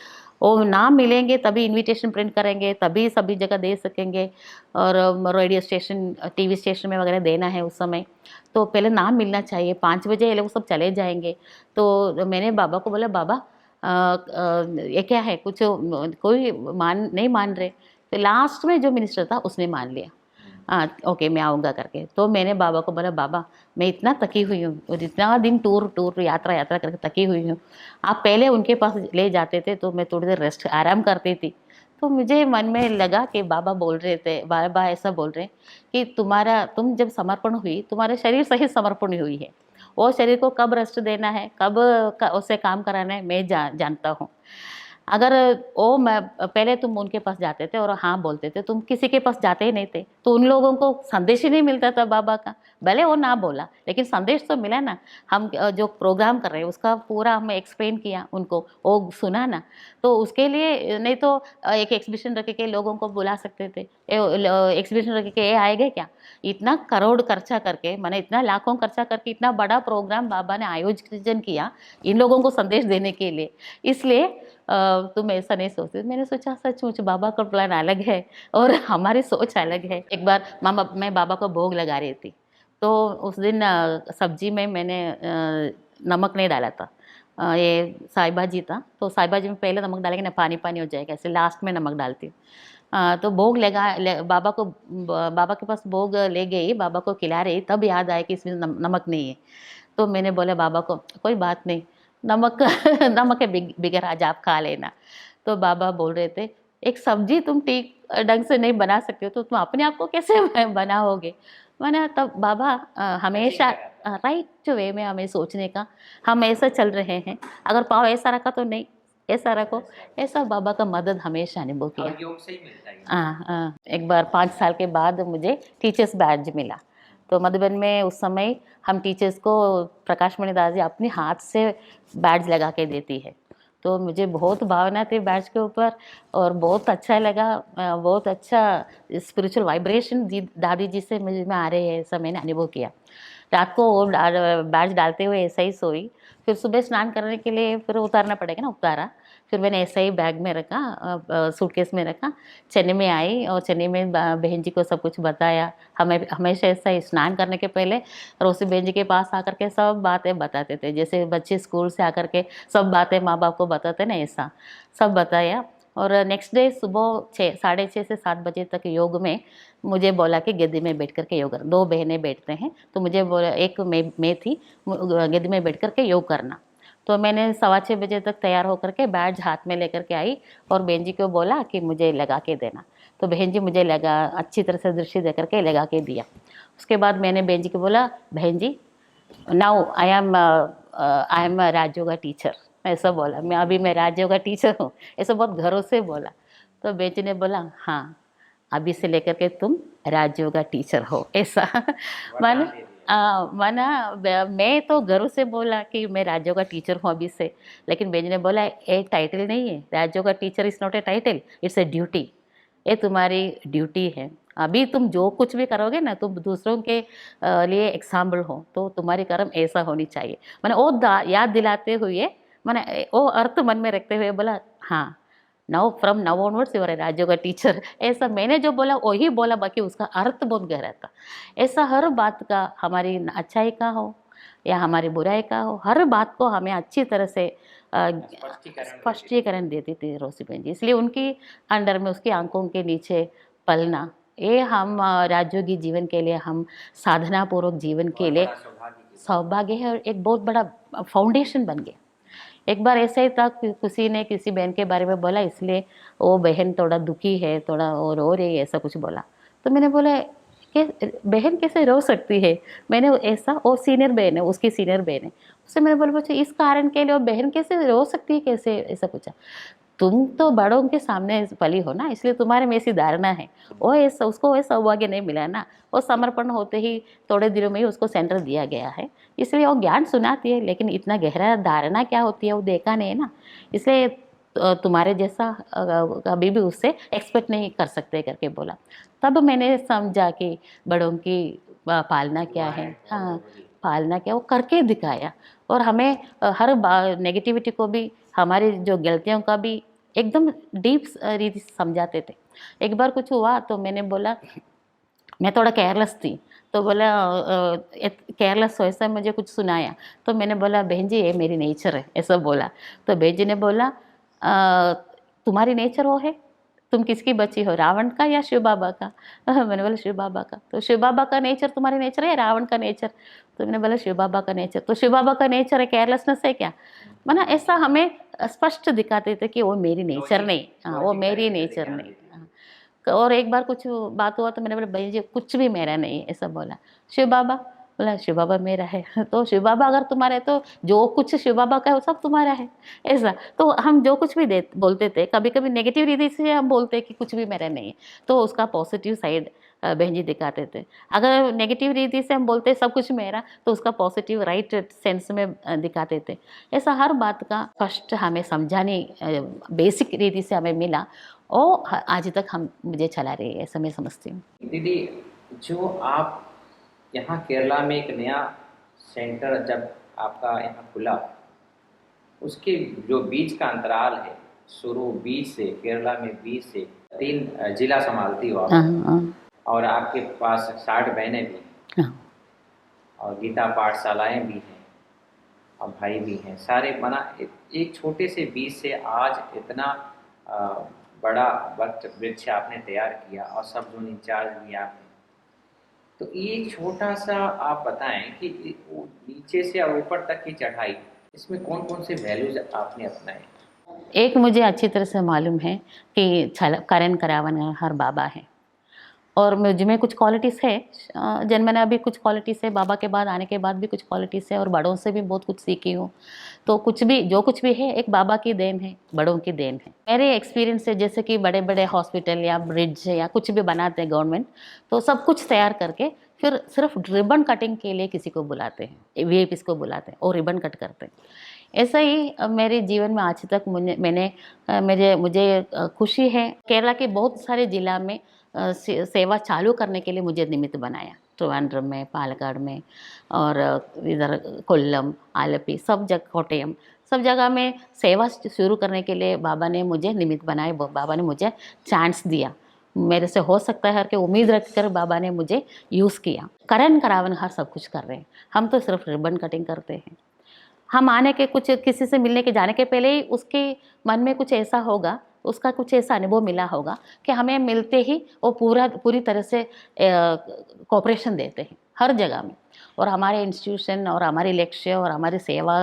वो नाम मिलेंगे तभी इनविटेशन प्रिंट करेंगे, तभी सभी जगह दे सकेंगे, और रेडियो स्टेशन टीवी स्टेशन में वगैरह देना है उस समय। तो पहले नाम मिलना चाहिए। 5 बजे ये लोग सब चले जाएंगे। तो मैंने बाबा को बोला बाबा ये क्या है, कुछ कोई नहीं मान रहे। तो लास्ट में जो मिनिस्टर था उसने मान लिया, हाँ ओके मैं आऊँगा करके। तो मैंने बाबा को बोला बाबा मैं इतना थकी हुई हूँ, और इतना दिन टूर यात्रा करके थकी हुई हूँ, आप पहले उनके पास ले जाते थे तो मैं थोड़ी देर रेस्ट आराम करती थी। तो मुझे मन में लगा कि बाबा बोल रहे थे, बाबा ऐसा बोल रहे हैं कि तुम जब समर्पण हुई, तुम्हारे शरीर सही समर्पण हुई है, वो शरीर को कब रेस्ट देना है, कब उससे काम कराना है, मैं जानता हूँ। अगर वो मैं पहले तुम उनके पास जाते थे और हाँ बोलते थे, तुम किसी के पास जाते ही नहीं थे, तो उन लोगों को संदेश ही नहीं मिलता था बाबा का। भले वो ना बोला, लेकिन संदेश तो मिला ना। हम जो प्रोग्राम कर रहे हैं उसका पूरा हमें एक्सप्लेन किया उनको, वो सुना ना। तो उसके लिए नहीं तो एक एग्जीबिशन रख के लोगों को बुला सकते थे। एग्जीबिशन रख के ये आएगा क्या? इतना करोड़ खर्चा करके, मैंने इतना लाखों खर्चा करके इतना बड़ा प्रोग्राम बाबा ने आयोजन किया इन लोगों को संदेश देने के लिए। इसलिए तुम ऐसा नहीं सोचते। मैंने सोचा सचमुच बाबा का प्लान अलग है और हमारी सोच अलग है। एक बार मैं बाबा को भोग लगा रही थी, तो उस दिन सब्जी में मैंने नमक नहीं डाला था। ये साई भाजी था, तो साई भाजी में पहले नमक डालेंगे ना, पानी पानी हो जाएगा, ऐसे लास्ट में नमक डालती हूँ। तो भोग बाबा के पास भोग ले गई, बाबा को खिला रही, तब याद आया कि इसमें नमक नहीं है। तो मैंने बोला बाबा को कोई बात नहीं, नमक नमक है बिगर आज आप खा लेना। तो बाबा बोल रहे थे एक सब्जी तुम ठीक ढंग से नहीं बना सकते हो तो तुम अपने आप को कैसे बनाओगे। मैंने तब बाबा हमेशा राइट वे में हमें सोचने का, हम ऐसा चल रहे हैं, अगर पाव ऐसा रखा तो नहीं ऐसा रखो, ऐसा बाबा का मदद हमेशा अनुभव किया। और योग से ही मिलता है। एक बार 5 साल के बाद मुझे टीचर्स बैज मिला। तो मधुबन में उस समय हम टीचर्स को प्रकाश मणि दास जी अपने हाथ से बैज लगा के देती है। तो मुझे बहुत भावना थी बैज के ऊपर और बहुत अच्छा लगा, बहुत अच्छा स्पिरिचुअल वाइब्रेशन दादी जी से मुझे में आ रहे हैं, ऐसा मैंने अनुभव किया। रात को वो बैच डालते हुए ऐसा ही सोई। फिर सुबह स्नान करने के लिए फिर उतारना पड़ेगा ना, उतारा। फिर मैंने ऐसा ही बैग में रखा, सूटकेस में रखा। चेन्नई में आई और चेन्नई में बहन जी को सब कुछ बताया। हमें हमेशा ऐसा ही स्नान करने के पहले रोसी बहन जी के पास आकर के सब बातें बताते थे, जैसे बच्चे स्कूल से आकर के सब बातें माँ बाप को बताते ना, ऐसा सब बताया। और नेक्स्ट डे सुबह 6, 6:30 से 7 बजे तक योग में मुझे बोला कि गद्दी में बैठ करके योग करना। 2 बहनें बैठते हैं, तो मुझे बोला, एक मैं थी, गद्दी में बैठ करके योग करना। तो मैंने 6:15 बजे तक तैयार होकर के बैज हाथ में लेकर के आई और बहन जी को बोला कि मुझे लगा के देना। तो बहन जी मुझे लगा, अच्छी तरह से दृष्टि दे करके लगा के दिया। उसके बाद मैंने बहन जी को बोला, बहन जी now I am Rajyoga teacher, ऐसा बोला। मैं राजयोगा टीचर हूँ, ऐसा बहुत घरों से बोला। तो बहन जी ने बोला, हाँ अभी से लेकर के तुम राजयोगा टीचर हो, ऐसा। माना मैं तो घरों से बोला कि मैं राजयोगा टीचर हूँ अभी से, लेकिन बेंजी ने बोला एक टाइटल नहीं है, Rajyoga teacher is not a title, it's a duty. ये तुम्हारी ड्यूटी है। अभी तुम जो कुछ भी करोगे ना, तुम दूसरों के लिए एग्जाम्पल हो, तो तुम्हारी कर्म ऐसा होनी चाहिए। मैंने वो याद दिलाते हुए, मैंने वो अर्थ मन में रखते हुए बोला, हाँ now from now onwards your a Rajyoga teacher, ऐसा मैंने जो बोला वही बोला, बाकी उसका अर्थ बहुत गहरा था। ऐसा हर बात का, हमारी अच्छाई का हो या हमारी बुराई का हो, हर बात को हमें अच्छी तरह से स्पष्टीकरण देती थी रोसी बहन जी। इसलिए उनकी अंडर में, उसकी आंखों के नीचे पलना, ये हम राजयोगी जीवन के लिए, हम साधना पूर्वक जीवन के लिए सौभाग्य है और एक बहुत बड़ा फाउंडेशन बन गया। एक बार ऐसे ही था, किसी ने किसी बहन के बारे में बोला, इसलिए वो बहन थोड़ा दुखी है, थोड़ा और रो रही है, ऐसा कुछ बोला। तो मैंने बोला कि बहन कैसे रो सकती है, मैंने ऐसा, वो सीनियर बहन है, उसकी सीनियर बहन है, उससे मैंने बोला बच्चे इस कारण के लिए वो बहन कैसे रो सकती है, कैसे, ऐसा पूछा। तुम तो बड़ों के सामने पली हो ना, इसलिए तुम्हारे में ऐसी धारणा है। वो ऐसा, उसको वो सौभाग्य नहीं मिला ना, वो समर्पण होते ही थोड़े दिनों में ही उसको सेंटर दिया गया है, इसलिए वो ज्ञान सुनाती है, लेकिन इतना गहरा धारणा क्या होती है वो देखा नहीं है ना, इसलिए तुम्हारे जैसा कभी भी उससे एक्सपेक्ट नहीं कर सकते करके बोला। तब मैंने समझा कि बड़ों की पालना क्या है, हाँ पालना क्या, वो करके दिखाया। और हमें हर नेगेटिविटी को भी, हमारी जो गलतियों का भी एकदम डीप रीति समझाते थे। एक बार कुछ हुआ तो मैंने बोला, मैं थोड़ा केयरलेस थी, तो बोला केयरलेस हो, ऐसा मुझे कुछ सुनाया। तो मैंने बोला बहन जी ये मेरी नेचर है, ऐसा बोला। तो बहन जी ने बोला तुम्हारी नेचर वो है, तुम किसकी बच्ची हो, रावण का या शिव बाबा का? मैंने बोला शिव बाबा का। तो शिव बाबा का नेचर तुम्हारी नेचर है या रावण का नेचर? तो मैंने बोला शिव बाबा का नेचर। तो शिव बाबा का नेचर है केयरलेसनेस है क्या? माना ऐसा हमें स्पष्ट दिखाते थे कि वो मेरी नेचर नहीं, हाँ वो मेरी नेचर नहीं। और एक बार कुछ बात हुआ तो मैंने बोला बहन जी कुछ भी मेरा नहीं है, ऐसा बोला। शिव बाबा, बोला शिव बाबा मेरा है। तो शिव बाबा अगर तुम्हारा है तो जो कुछ शिव बाबा का है वो सब तुम्हारा है, ऐसा। तो हम जो कुछ भी बोलते थे, कभी कभी नेगेटिव रीति से हम बोलते कि कुछ भी मेरा नहीं है, तो उसका पॉजिटिव साइड बहन जी दिखाते थे। अगर नेगेटिव रीति से हम बोलते सब कुछ मेरा, तो उसका पॉजिटिव राइट सेंस में दिखाते थे। ऐसा हर बात का फर्स्ट हमें समझाने बेसिक रीति से हमें मिला, और आज तक हम मुझे चला रही है, ऐसा मैं समझती हूँ। दीदी, जो आप यहाँ केरला में एक नया सेंटर जब आपका यहाँ खुला, उसके जो बीच का अंतराल है, शुरू बीच से, केरला में बीच से 3 जिला संभालती हो आप, और आपके पास 60 बहनें भी, और गीता पाठशालाएँ भी हैं, और भाई भी हैं, सारे बना एक छोटे से बीज से आज इतना बड़ा वृक्ष आपने तैयार किया, और सब जोन इंचार्ज भी आप हैं। तो ये छोटा सा आप बताएं कि नीचे से और ऊपर तक की चढ़ाई, इसमें कौन कौन से वैल्यूज आपने अपनाए? एक मुझे अच्छी तरह से मालूम है कि करण करावन हर बाबा है, और मुझ में कुछ क्वालिटीज़ है, जन्म में अभी कुछ क्वालिटीज़ है, बाबा के बाद आने के बाद भी कुछ क्वालिटीज़ है, और बड़ों से भी बहुत कुछ सीखी हूँ। तो कुछ भी जो कुछ भी है एक बाबा की देन है, बड़ों की देन है। मेरे एक्सपीरियंस से, जैसे कि बड़े बड़े हॉस्पिटल या ब्रिज या कुछ भी बनाते हैं गवर्नमेंट, तो सब कुछ तैयार करके फिर सिर्फ रिबन कटिंग के लिए किसी को बुलाते हैं, वीआईपीस को बुलाते हैं और रिबन कट करते हैं। ऐसा ही मेरे जीवन में आज तक मुझे खुशी है, केरला के बहुत सारे जिला में सेवा चालू करने के लिए मुझे निमित्त बनाया। ट्रिवांड्रम में, पालक्काड में और इधर कोल्लम, आलपी, सब जगह कोट्टयम, सब जगह में सेवा शुरू करने के लिए बाबा ने मुझे निमित्त बनाए, बाबा ने मुझे चांस दिया। मेरे से हो सकता है कि उम्मीद रखकर बाबा ने मुझे यूज़ किया। करण करावनहार सब कुछ कर रहे हैं, हम तो सिर्फ रिबन कटिंग करते हैं। हम आने के कुछ किसी से मिलने के जाने के पहले ही उसके मन में कुछ ऐसा होगा, उसका कुछ ऐसा अनुभव मिला होगा कि हमें मिलते ही वो पूरी तरह से कोऑपरेशन देते हैं हर जगह में। और हमारे इंस्टीट्यूशन और हमारे लक्ष्य और हमारी सेवा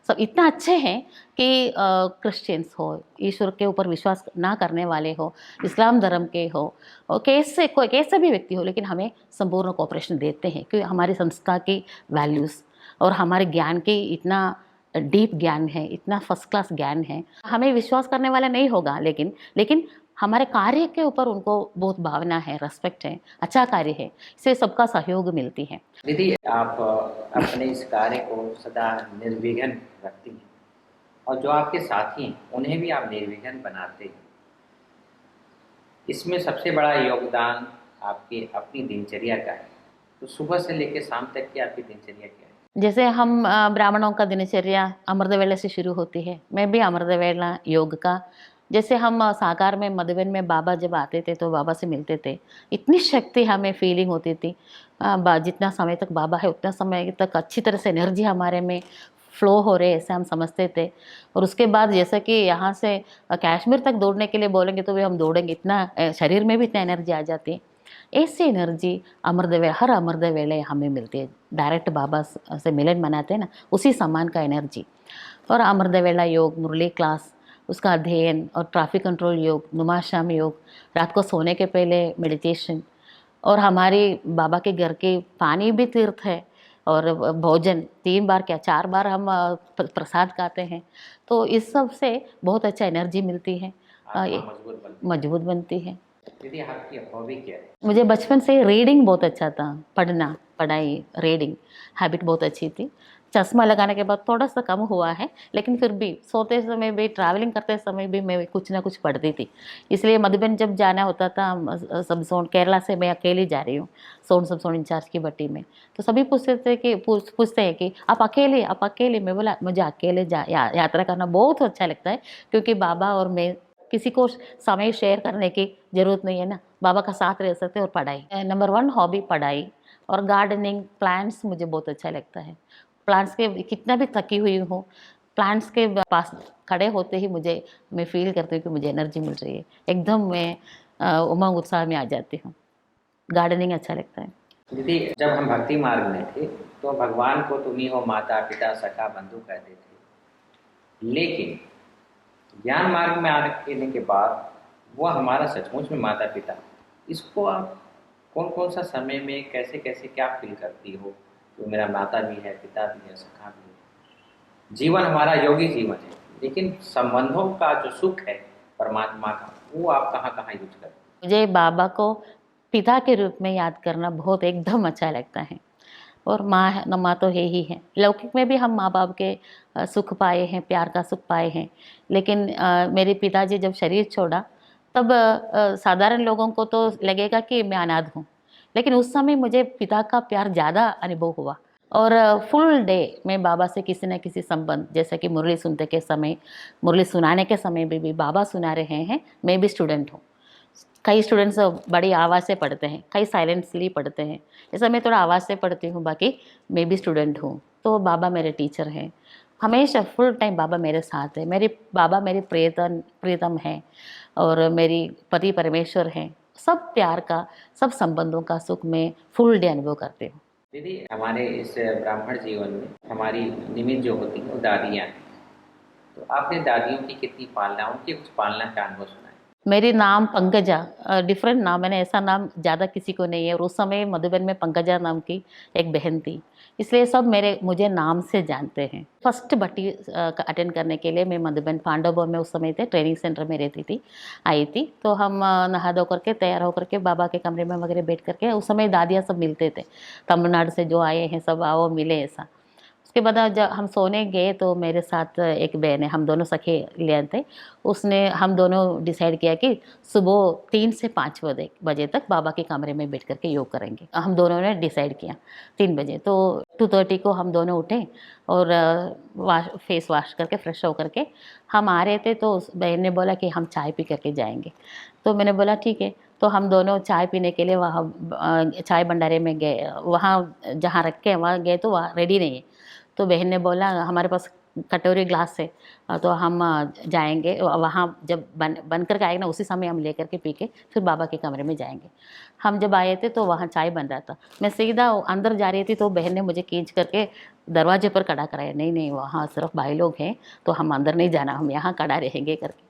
सब इतना अच्छे हैं कि क्रिश्चियंस हो, ईश्वर के ऊपर विश्वास ना करने वाले हो, इस्लाम धर्म के हो, और कैसे भी व्यक्ति हो, लेकिन हमें संपूर्ण कोऑपरेशन देते हैं क्योंकि हमारी संस्था की वैल्यूज़ और हमारे ज्ञान की इतना डीप ज्ञान है, इतना फर्स्ट क्लास ज्ञान है। हमें विश्वास करने वाला नहीं होगा, लेकिन हमारे कार्य के ऊपर उनको बहुत भावना है, रेस्पेक्ट है, अच्छा कार्य है, इससे सबका सहयोग मिलती है। दीदी, आप अपने इस कार्य को सदा निर्विघ्न रखती हैं और जो आपके साथी हैं उन्हें भी आप निर्विघ्न बनाते हैं। इसमें सबसे बड़ा योगदान आपकी अपनी दिनचर्या का है। तो सुबह से लेकर शाम तक की आपकी दिनचर्या क्या है? जैसे हम ब्राह्मणों का दिनचर्या अमृत वेला से शुरू होती है, मैं भी अमृत वेला योग का, जैसे हम साकार में मधुबन में बाबा जब आते थे तो बाबा से मिलते थे, इतनी शक्ति हमें फीलिंग होती थी। जितना समय तक बाबा है उतना समय तक अच्छी तरह से एनर्जी हमारे में फ्लो हो रहे ऐसे हम समझते थे। और उसके बाद जैसे कि यहाँ से कश्मीर तक दौड़ने के लिए बोलेंगे तो भी हम दौड़ेंगे, इतना शरीर में भी इतना एनर्जी आ जाती है। ऐसी एनर्जी हर अमृत वेले हमें मिलती है। डायरेक्ट बाबा से मिलन मनाते हैं ना, उसी समान का एनर्जी। और अमृत वेला योग, मुरली क्लास, उसका अध्ययन और ट्रैफिक कंट्रोल योग, नुमाशाम योग, रात को सोने के पहले मेडिटेशन, और हमारे बाबा के घर के पानी भी तीर्थ है, और भोजन 3 बार क्या 4 बार हम प्रसाद खाते हैं। तो इस सब से बहुत अच्छा एनर्जी मिलती है, मजबूत बनती है। दीदी, आपकी हॉबी क्या है? मुझे बचपन से रीडिंग बहुत अच्छा था, पढ़ाई रीडिंग हैबिट बहुत अच्छी थी। चश्मा लगाने के बाद थोड़ा सा कम हुआ है, लेकिन फिर भी सोते समय भी, ट्रैवलिंग करते समय भी मैं कुछ ना कुछ पढ़ती थी। इसलिए मधुबन जब जाना होता था, सब जोन केरला से मैं अकेली जा रही हूँ, सब जोन इंचार्ज की भट्टी में, तो सभी पूछते हैं कि आप अकेले। मैं बोला मुझे अकेले यात्रा करना बहुत अच्छा लगता है, क्योंकि बाबा और मैं किसी को समय शेयर करने की ज़रूरत नहीं है ना, बाबा का साथ रह सकते और पढ़ाई नंबर 1 हॉबी पढ़ाई और गार्डनिंग, प्लांट्स मुझे बहुत अच्छा लगता है। प्लांट्स के कितना भी थकी हुई हूँ, प्लांट्स के पास खड़े होते ही मैं फील करती हूँ कि मुझे एनर्जी मिल रही है, एकदम मैं उमंग उत्साह में आ जाती हूँ। गार्डनिंग अच्छा लगता है। दीदी, जब हम भक्ति मार्ग में थे तो भगवान को तुम ही हो माता पिता सखा बंधु कहते थे, लेकिन ज्ञान मार्ग में आने के बाद वह हमारा सचमुच में माता पिता। इसको आप कौन कौन सा समय में कैसे कैसे क्या फील करती हो? तो मेरा माता भी है, पिता भी है, सखा भी है। जीवन हमारा योगी जीवन है, लेकिन संबंधों का जो सुख है परमात्मा का, वो आप कहाँ कहाँ यूज करते हैं? मुझे बाबा को पिता के रूप में याद करना बहुत एकदम अच्छा लगता है। और माँ तो है ही है। लौकिक में भी हम माँ बाप के सुख पाए हैं, प्यार का सुख पाए हैं, लेकिन मेरे पिताजी जब शरीर छोड़ा तब साधारण लोगों को तो लगेगा कि मैं अनाथ हूँ, लेकिन उस समय मुझे पिता का प्यार ज़्यादा अनुभव हुआ। और फुल डे मैं बाबा से किसी न किसी संबंध, जैसे कि मुरली सुनते के समय, मुरली सुनाने के समय भी बाबा सुना रहे हैं, मैं भी स्टूडेंट हूँ। कई स्टूडेंट्स बड़ी आवाज़ से पढ़ते हैं, कई साइलेंटली पढ़ते हैं, ऐसा मैं थोड़ा आवाज़ से पढ़ती हूँ, बाकी मैं भी स्टूडेंट हूँ। तो बाबा मेरे टीचर हैं, हमेशा फुल टाइम बाबा मेरे साथ है। बाबा मेरे प्रियतम है और मेरी पति परमेश्वर हैं। सब प्यार का, सब संबंधों का सुख में फुल डे अनुभव करती हूँ। दीदी, हमारे इस ब्राह्मण जीवन में हमारी निमित्त जो होती हैं वो दादियाँ हैं। तो आपने दादियों की कितनी पालना, उनकी कुछ पालना का अनुभव सुना है? मेरी नाम पंकजा, डिफरेंट नाम, मैंने ऐसा नाम ज़्यादा किसी को नहीं है। और उस समय मधुबन में पंकजा नाम की एक बहन थी, इसलिए सब मुझे नाम से जानते हैं। फर्स्ट भट्टी अटेंड करने के लिए मैं मधुबन पांडव में उस समय थे, ट्रेनिंग सेंटर में रहती थी, आई थी। तो हम नहा धो करके तैयार होकर के बाबा के कमरे में वगैरह बैठ करके, उस समय दादियाँ सब मिलते थे, तमिलनाडु से जो आए हैं सब आओ मिले ऐसा। उसके बाद जब हम सोने गए तो मेरे साथ एक बहन है, हम दोनों सखे लिए थे। उसने हम दोनों डिसाइड किया कि सुबह 3 से 5 बजे तक बाबा के कमरे में बैठ करके योग करेंगे। हम दोनों ने डिसाइड किया 3 बजे। तो 2:30 को हम दोनों उठे और फेस वॉश करके फ्रेश होकर के हम आ रहे थे, तो उस बहन ने बोला कि हम चाय पी करके जाएंगे। तो मैंने बोला ठीक है। तो हम दोनों चाय पीने के लिए वहाँ चाय भंडारे में गए। वहाँ जहाँ रख के वहाँ गए तो वहाँ रेडी नहीं है। तो बहन ने बोला हमारे पास कटोरी ग्लास है, तो हम जाएंगे वहाँ, जब बन करके आएगा ना उसी समय हम लेकर के पी के फिर बाबा के कमरे में जाएंगे। हम जब आए थे तो वहाँ चाय बन रहा था। मैं सीधा अंदर जा रही थी तो बहन ने मुझे खींच करके दरवाजे पर खड़ा कराया। नहीं नहीं, वहाँ सिर्फ भाई लोग हैं तो हम अंदर नहीं जाना, हम यहाँ खड़ा रहेंगे करके।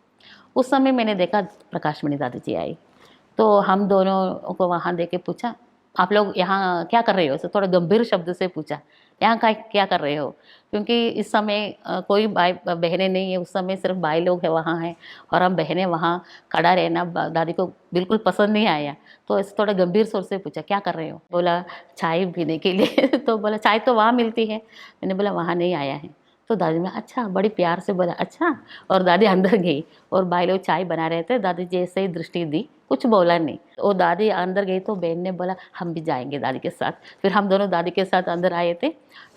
उस समय मैंने देखा प्रकाशमणि दादी जी आई। तो हम दोनों को वहाँ देख के पूछा आप लोग यहाँ क्या कर रहे हो? तो थोड़ा गंभीर शब्द से पूछा, यहाँ का क्या कर रहे हो? क्योंकि इस समय कोई भाई बहनें नहीं है, उस समय सिर्फ भाई लोग हैं वहाँ हैं और हम बहनें वहाँ खड़ा रहना दादी को बिल्कुल पसंद नहीं आया। तो ऐसे थोड़ा गंभीर स्वर से पूछा क्या कर रहे हो? बोला चाय पीने के लिए। तो बोला चाय तो वहाँ मिलती है। मैंने बोला वहाँ नहीं आया है। तो दादी ने अच्छा बड़ी प्यार से बोला अच्छा, और दादी अंदर गई और भाई लोग चाय बना रहे थे। दादी जैसे ही दृष्टि दी, कुछ बोला नहीं। और दादी अंदर गई तो बहन ने बोला हम भी जाएंगे दादी के साथ। फिर हम दोनों दादी के साथ अंदर आए थे।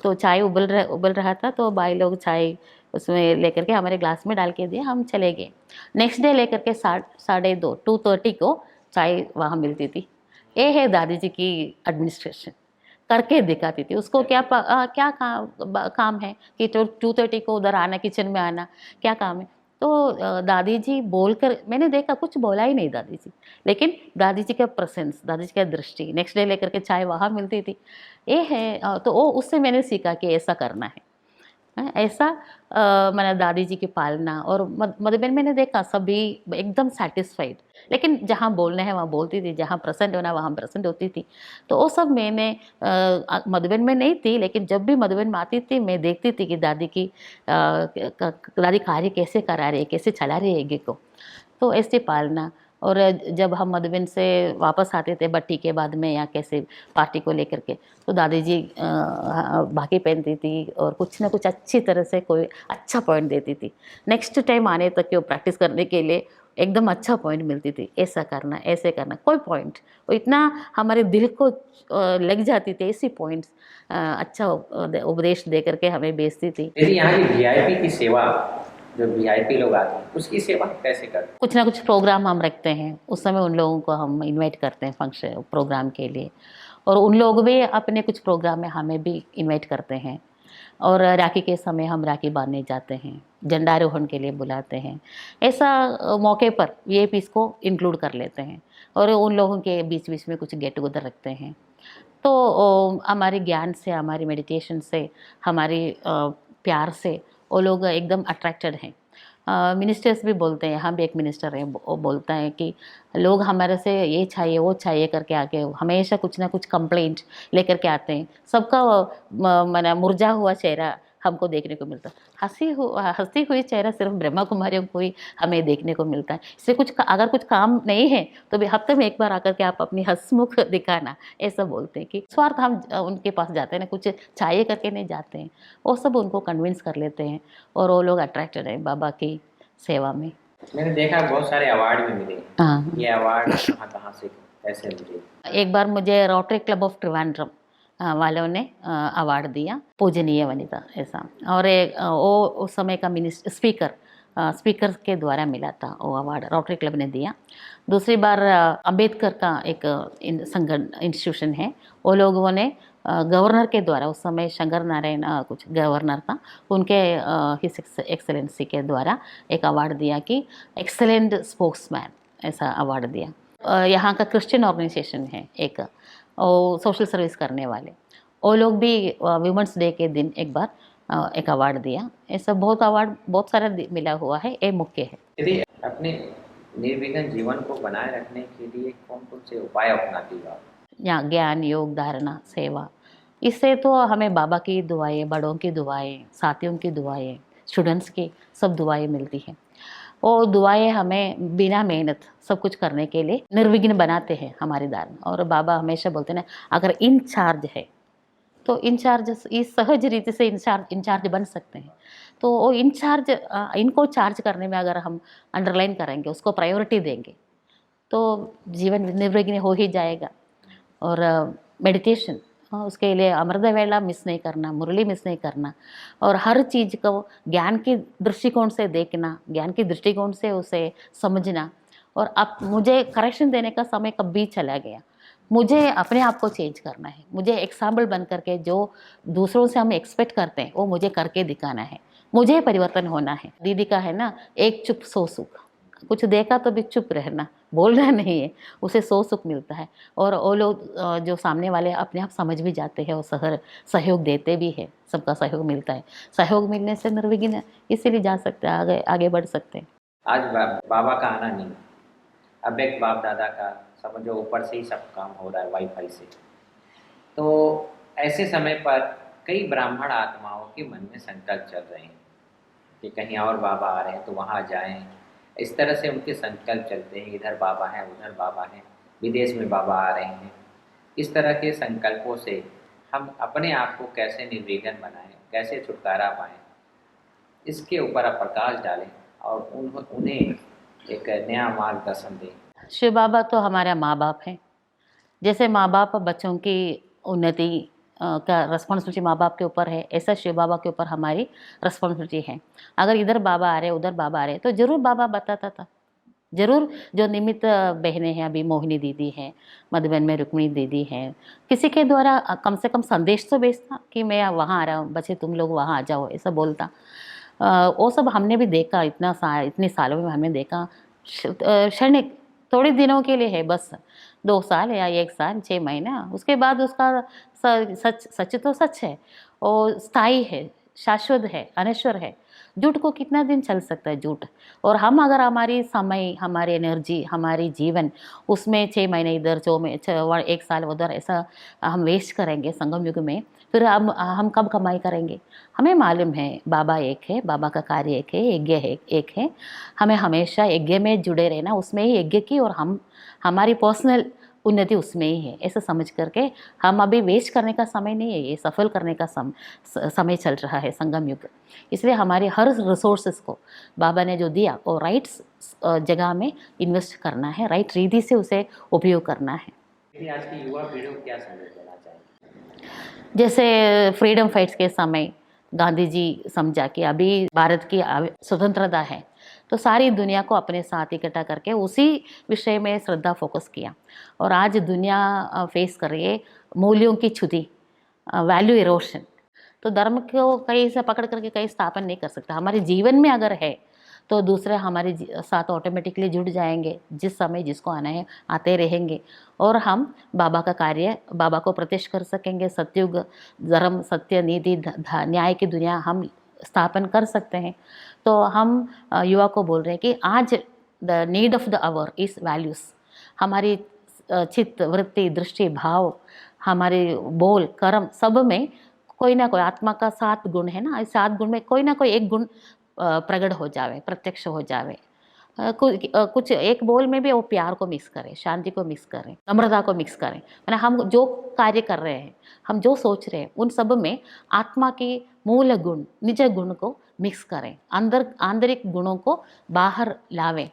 तो चाय उबल रहा था, तो भाई लोग चाय उसमें लेकर के हमारे ग्लास में डाल के दिए, हम चले गए। नेक्स्ट डे लेकर के 2:30 को चाय वहाँ मिलती थी। ये है दादी जी की एडमिनिस्ट्रेशन, करके दिखाती थी। उसको क्या काम है कि 2:30 को उधर आना, किचन में आना, क्या काम है? तो दादी जी बोलकर मैंने देखा कुछ बोला ही नहीं दादी जी, लेकिन दादी जी का प्रेजेंस, दादी जी का दृष्टि, नेक्स्ट डे लेकर के चाय वहाँ मिलती थी। ये है तो वो उससे मैंने सीखा कि ऐसा करना है। ऐसा मैंने दादी जी की पालना। और मधुबन मैंने देखा सभी एकदम सेटिस्फाइड, लेकिन जहाँ बोलना है वहाँ बोलती थी, जहाँ प्रेजेंट होना वहाँ प्रेजेंट होती थी। तो वो सब मैंने मधुबन में नहीं थी, लेकिन जब भी मधुबन में आती थी मैं देखती थी कि दादी कार्य कैसे करा रही है, कैसे चला रही है को। तो ऐसे पालना। और जब हम मधुबन से वापस आते थे भट्टी के बाद में या कैसे पार्टी को लेकर के, तो दादी जी बाकी पहनती थी और कुछ ना कुछ अच्छी तरह से कोई अच्छा पॉइंट देती थी। नेक्स्ट टाइम आने तक वो प्रैक्टिस करने के लिए एकदम अच्छा पॉइंट मिलती थी, ऐसा करना ऐसे करना, कोई पॉइंट वो इतना हमारे दिल को लग जाती थी। ऐसी पॉइंट्स अच्छा उपदेश दे करके हमें बेचती थी। यदि यहाँ की वीआईपी की सेवा, जो वीआईपी लोग आते हैं उसकी सेवा कैसे करते हैं? कुछ ना कुछ प्रोग्राम हम रखते हैं, उस समय उन लोगों को हम इनवाइट करते हैं फंक्शन प्रोग्राम के लिए, और उन लोग भी अपने कुछ प्रोग्राम में हमें भी इनवाइट करते हैं। और राखी के समय हम राखी बांधने जाते हैं, झंडारोहण के लिए बुलाते हैं। ऐसा मौके पर ये पीस को इंक्लूड कर लेते हैं और उन लोगों के बीच बीच में कुछ गेट टुगेदर रखते हैं। तो हमारे ज्ञान से, हमारी मेडिटेशन से, हमारी प्यार से वो लोग एकदम अट्रैक्टेड हैं। मिनिस्टर्स भी बोलते हैं, हम भी एक मिनिस्टर हैं, वो बोलता है कि लोग हमारे से ये चाहिए वो चाहिए करके आके हमेशा कुछ ना कुछ कंप्लेंट लेकर के आते हैं। सबका माना मुरझा हुआ चेहरा हमको देखने को मिलता है। हंसती हुई चेहरा सिर्फ ब्रह्मा कुमारियों को ही हमें देखने को मिलता है। इससे अगर कुछ काम नहीं है तो भी हफ्ते में एक बार आकर के आप अपनी हंसमुख दिखाना, ऐसा बोलते हैं कि स्वार्थ हम उनके पास जाते हैं ना, कुछ चाहिए करके नहीं जाते हैं। वो सब उनको कन्विंस कर लेते हैं और वो लोग अट्रैक्टेड है बाबा की सेवा में। मैंने देखा बहुत सारे अवार्ड भी मिले। हाँ, ये अवार्ड कहाँ से कैसे मिले? एक बार मुझे रोटरी क्लब ऑफ ट्रिवांड्रम वालों ने अवार्ड दिया, पूजनीय वनिता ऐसा। और वो उस समय का स्पीकर के द्वारा मिला था वो अवार्ड, रोटरी क्लब ने दिया। दूसरी बार अंबेडकर का एक इंस्टीट्यूशन है, वो लोगों ने गवर्नर के द्वारा, उस समय शंकर नारायण कुछ गवर्नर था, उनके हिज एक्सेलेंसी के द्वारा एक अवार्ड दिया कि एक्सेलेंट स्पोक्समैन, ऐसा अवार्ड दिया। यहाँ का क्रिश्चियन ऑर्गेनाइजेशन है एक, सोशल सर्विस करने वाले, वो लोग भी वुमेंस डे के दिन एक बार एक अवार्ड दिया। ऐसा बहुत सारा मिला हुआ है, ये मुख्य है। यदि अपने निर्विघ्न जीवन को बनाए रखने के लिए कौन कौन से उपाय अपनाती हो आप? यहाँ ज्ञान, योग, धारणा, सेवा, इससे तो हमें बाबा की दुआएं, बड़ों की दुआएं, साथियों की दुआएं, स्टूडेंट्स की सब दुआएं मिलती हैं। वो दुआएं हमें बिना मेहनत सब कुछ करने के लिए निर्विघ्न बनाते हैं हमारी धारणा। और बाबा हमेशा बोलते हैं ना, अगर इन चार्ज है तो इंचार्ज इस सहज रीति से इंचार्ज बन सकते हैं। तो वो इंचार्ज इनको चार्ज करने में अगर हम अंडरलाइन करेंगे, उसको प्रायोरिटी देंगे, तो जीवन निर्विघ्न हो ही जाएगा। और मेडिटेशन, उसके लिए अमृत वेला मिस नहीं करना, मुरली मिस नहीं करना, और हर चीज़ को ज्ञान के दृष्टिकोण से देखना, ज्ञान के दृष्टिकोण से उसे समझना। और अब मुझे करेक्शन देने का समय कभी चला गया, मुझे अपने आप को चेंज करना है, मुझे एग्जाम्पल बन करके जो दूसरों से हम एक्सपेक्ट करते हैं वो मुझे करके दिखाना है, मुझे परिवर्तन होना है। दीदी का है ना, एक चुप सौ सुख, कुछ देखा तो भी चुप रहना, बोलना नहीं है, उसे सौ सुख मिलता है। और वो लोग जो सामने वाले अपने आप समझ भी जाते हैं और सहयोग देते भी हैं, सबका सहयोग मिलता है। सहयोग मिलने से निर्विघ्न इसीलिए जा सकते हैं, आगे आगे बढ़ सकते हैं। आज बाबा का आना नहीं, अब एक बाप दादा का समझो ऊपर से ही सब काम हो रहा है वाईफाई से। तो ऐसे समय पर कई ब्राह्मण आत्माओं के मन में संकल्प चल रहे हैं कि कहीं और बाबा आ रहे हैं तो वहाँ जाएं। इस तरह से उनके संकल्प चलते हैं, इधर बाबा हैं, उधर बाबा हैं, विदेश में बाबा आ रहे हैं। इस तरह के संकल्पों से हम अपने आप को कैसे निर्विघ्न बनाएं, कैसे छुटकारा पाएं, इसके ऊपर आप प्रकाश डालें और उन्हें एक नया मार्गदर्शन दें। शिव बाबा तो हमारे माँ बाप हैं। जैसे माँ बाप बच्चों की उन्नति का रिस्पॉन्सिबिलिटी माँ बाप के ऊपर है, ऐसा शिव बाबा के ऊपर हमारी रिस्पॉन्सिबिलिटी है। अगर इधर बाबा आ रहे, उधर बाबा आ रहे, तो जरूर बाबा बताता था, जरूर। जो निमित्त बहनें हैं, अभी मोहिनी दीदी हैं, मधुबन में रुक्मिणी दीदी हैं, किसी के द्वारा कम से कम संदेश तो भेजता कि मैं वहाँ आ रहा हूँ, बच्चे तुम लोग वहाँ आ जाओ, ऐसा बोलता। वो सब हमने भी देखा, इतने सालों में हमने देखा। क्षणिक थोड़े दिनों के लिए है, बस 2 साल या 1 साल 6 महीना, उसके बाद उसका सच तो सच है, और स्थायी है, शाश्वत है, अनश्वर है। झूठ को कितना दिन चल सकता है झूठ। और हम अगर हमारी समय, हमारी एनर्जी, हमारी जीवन उसमें 6 महीने इधर, 1 साल उधर, ऐसा हम वेस्ट करेंगे संगम युग में, फिर हम कब कमाई करेंगे? हमें मालूम है बाबा एक है, बाबा का कार्य एक है, यज्ञ है एक है। हमें हमेशा यज्ञ में जुड़े रहना, उसमें ही यज्ञ की, और हमारी पर्सनल उन्नति उसमें ही है, ऐसा समझ करके हम अभी वेस्ट करने का समय नहीं है, ये सफल करने का समय चल रहा है संगम युग। इसलिए हमारे हर रिसोर्सेस को बाबा ने जो दिया वो राइट जगह में इन्वेस्ट करना है, राइट रीति से उसे उपयोग करना है। आज की युवा पीढ़ी को क्या संदेश देना चाहिए? जैसे फ्रीडम फाइट्स के समय गांधी जी समझा कि अभी भारत की स्वतंत्रता है, तो सारी दुनिया को अपने साथ इकट्ठा करके उसी विषय में श्रद्धा फोकस किया। और आज दुनिया फेस कर रही है मूल्यों की क्षुधि, वैल्यू इरोशन। तो धर्म को कहीं से पकड़ करके कहीं स्थापन नहीं कर सकता। हमारे जीवन में अगर है तो दूसरे हमारे साथ ऑटोमेटिकली जुड़ जाएंगे, जिस समय जिसको आना है आते रहेंगे, और हम बाबा का कार्य, बाबा को प्रत्यक्ष कर सकेंगे। सत्युग, धर्म, सत्य, नीति, न्याय की दुनिया हम स्थापन कर सकते हैं। तो हम युवा को बोल रहे हैं कि आज the need of the our is values. हमारी चित्त, वृत्ति, दृष्टि, भाव, हमारे बोल, कर्म, सब में कोई ना कोई आत्मा का 7 गुण है ना, इस 7 गुण में कोई ना कोई एक गुण प्रकट हो जावे, प्रत्यक्ष हो जावे। कुछ एक बोल में भी वो प्यार को मिक्स करें, शांति को मिक्स करें, नम्रता को मिक्स करें। मैंने हम जो कार्य कर रहे हैं, हम जो सोच रहे हैं, उन सब में आत्मा के मूल गुण, निज गुण को मिक्स करें, आंतरिक गुणों को बाहर लावें।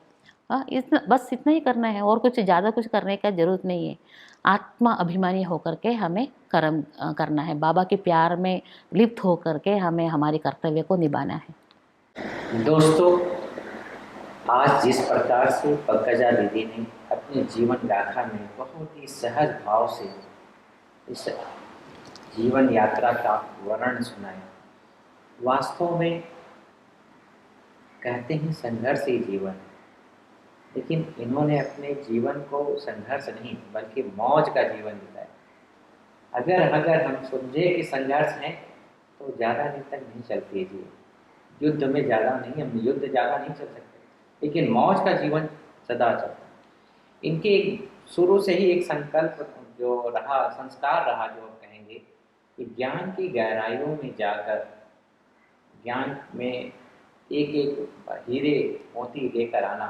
बस इतना ही करना है, और कुछ ज़्यादा कुछ करने का ज़रूरत नहीं है। आत्मा अभिमानी होकर के हमें कर्म करना है, बाबा के प्यार में लिप्त होकर के हमें हमारे कर्तव्य को निभाना है। दोस्तों, आज जिस प्रकार से पंकजा दीदी ने अपने जीवन गाथा में बहुत ही सहज भाव से इस जीवन यात्रा का वर्णन सुनाया, वास्तव में कहते हैं संघर्ष ही जीवन है, लेकिन इन्होंने अपने जीवन को संघर्ष नहीं बल्कि मौज का जीवन बिताया। अगर हम समझे कि संघर्ष है तो ज़्यादा दिन तक नहीं चलती है जीवन। युद्ध में ज़्यादा नहीं, हम युद्ध ज़्यादा नहीं चल सकते, लेकिन मौज का जीवन सदा चलता है। इनके शुरू से ही एक संकल्प जो रहा, संस्कार रहा, जो आप कहेंगे कि ज्ञान की गहराइयों में जाकर ज्ञान में एक एक हीरे मोती लेकर आना,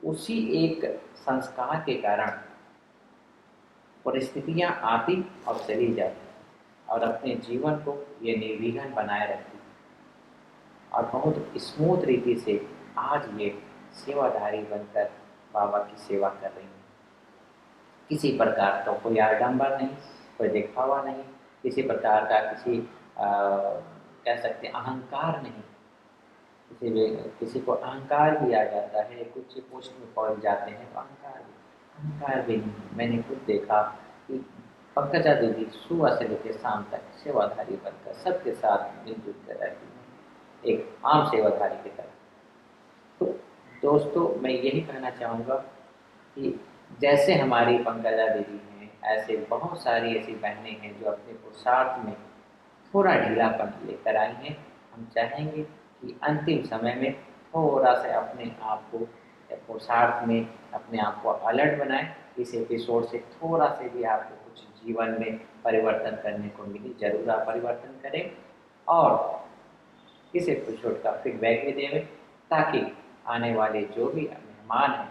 उसी एक संस्कार के कारण परिस्थितियां आती और चली जाती, और अपने जीवन को ये निर्विघ्न बनाए रखी और बहुत स्मूथ रीति से आज ये सेवाधारी बनकर बाबा की सेवा कर रही हैं। किसी प्रकार का कोई आडंबर नहीं, कोई दिखावा नहीं, किसी प्रकार का कह सकते हैं अहंकार नहीं। किसी को अहंकार भी आ जाता है, कुछ पोस्ट में पहुंच जाते हैं तो अहंकार भी नहीं। मैंने खुद देखा कि पंकजा दीदी सुबह से लेकर शाम तक सेवाधारी बनकर सबके साथ मिलजुल कर रहती हैं, एक आम सेवाधारी की तरह। तो दोस्तों मैं यही कहना चाहूँगा कि जैसे हमारी पंकजा दीदी हैं, ऐसे बहुत सारी ऐसी बहनें हैं जो अपने पुरुषार्थ में थोड़ा ढीलापन लेकर आई हैं। हम चाहेंगे कि अंतिम समय में थोड़ा सा अपने आप को पुरुषार्थ में अपने आप को अलर्ट बनाएं। इस एपिसोड से थोड़ा से भी आपको कुछ जीवन में परिवर्तन करने को मिले, जरूर आप परिवर्तन करें और इस एपिसोड का फीडबैक भी दें, ताकि आने वाले जो भी मेहमान हैं,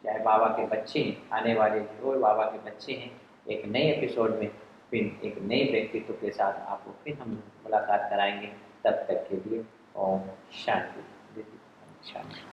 चाहे बाबा के बच्चे हैं, आने वाले जो बाबा के बच्चे हैं, एक नए एपिसोड में फिर एक नए व्यक्तित्व के साथ आपको फिर हम मुलाकात कराएंगे। तब तक के लिए ओम शांति। शांति।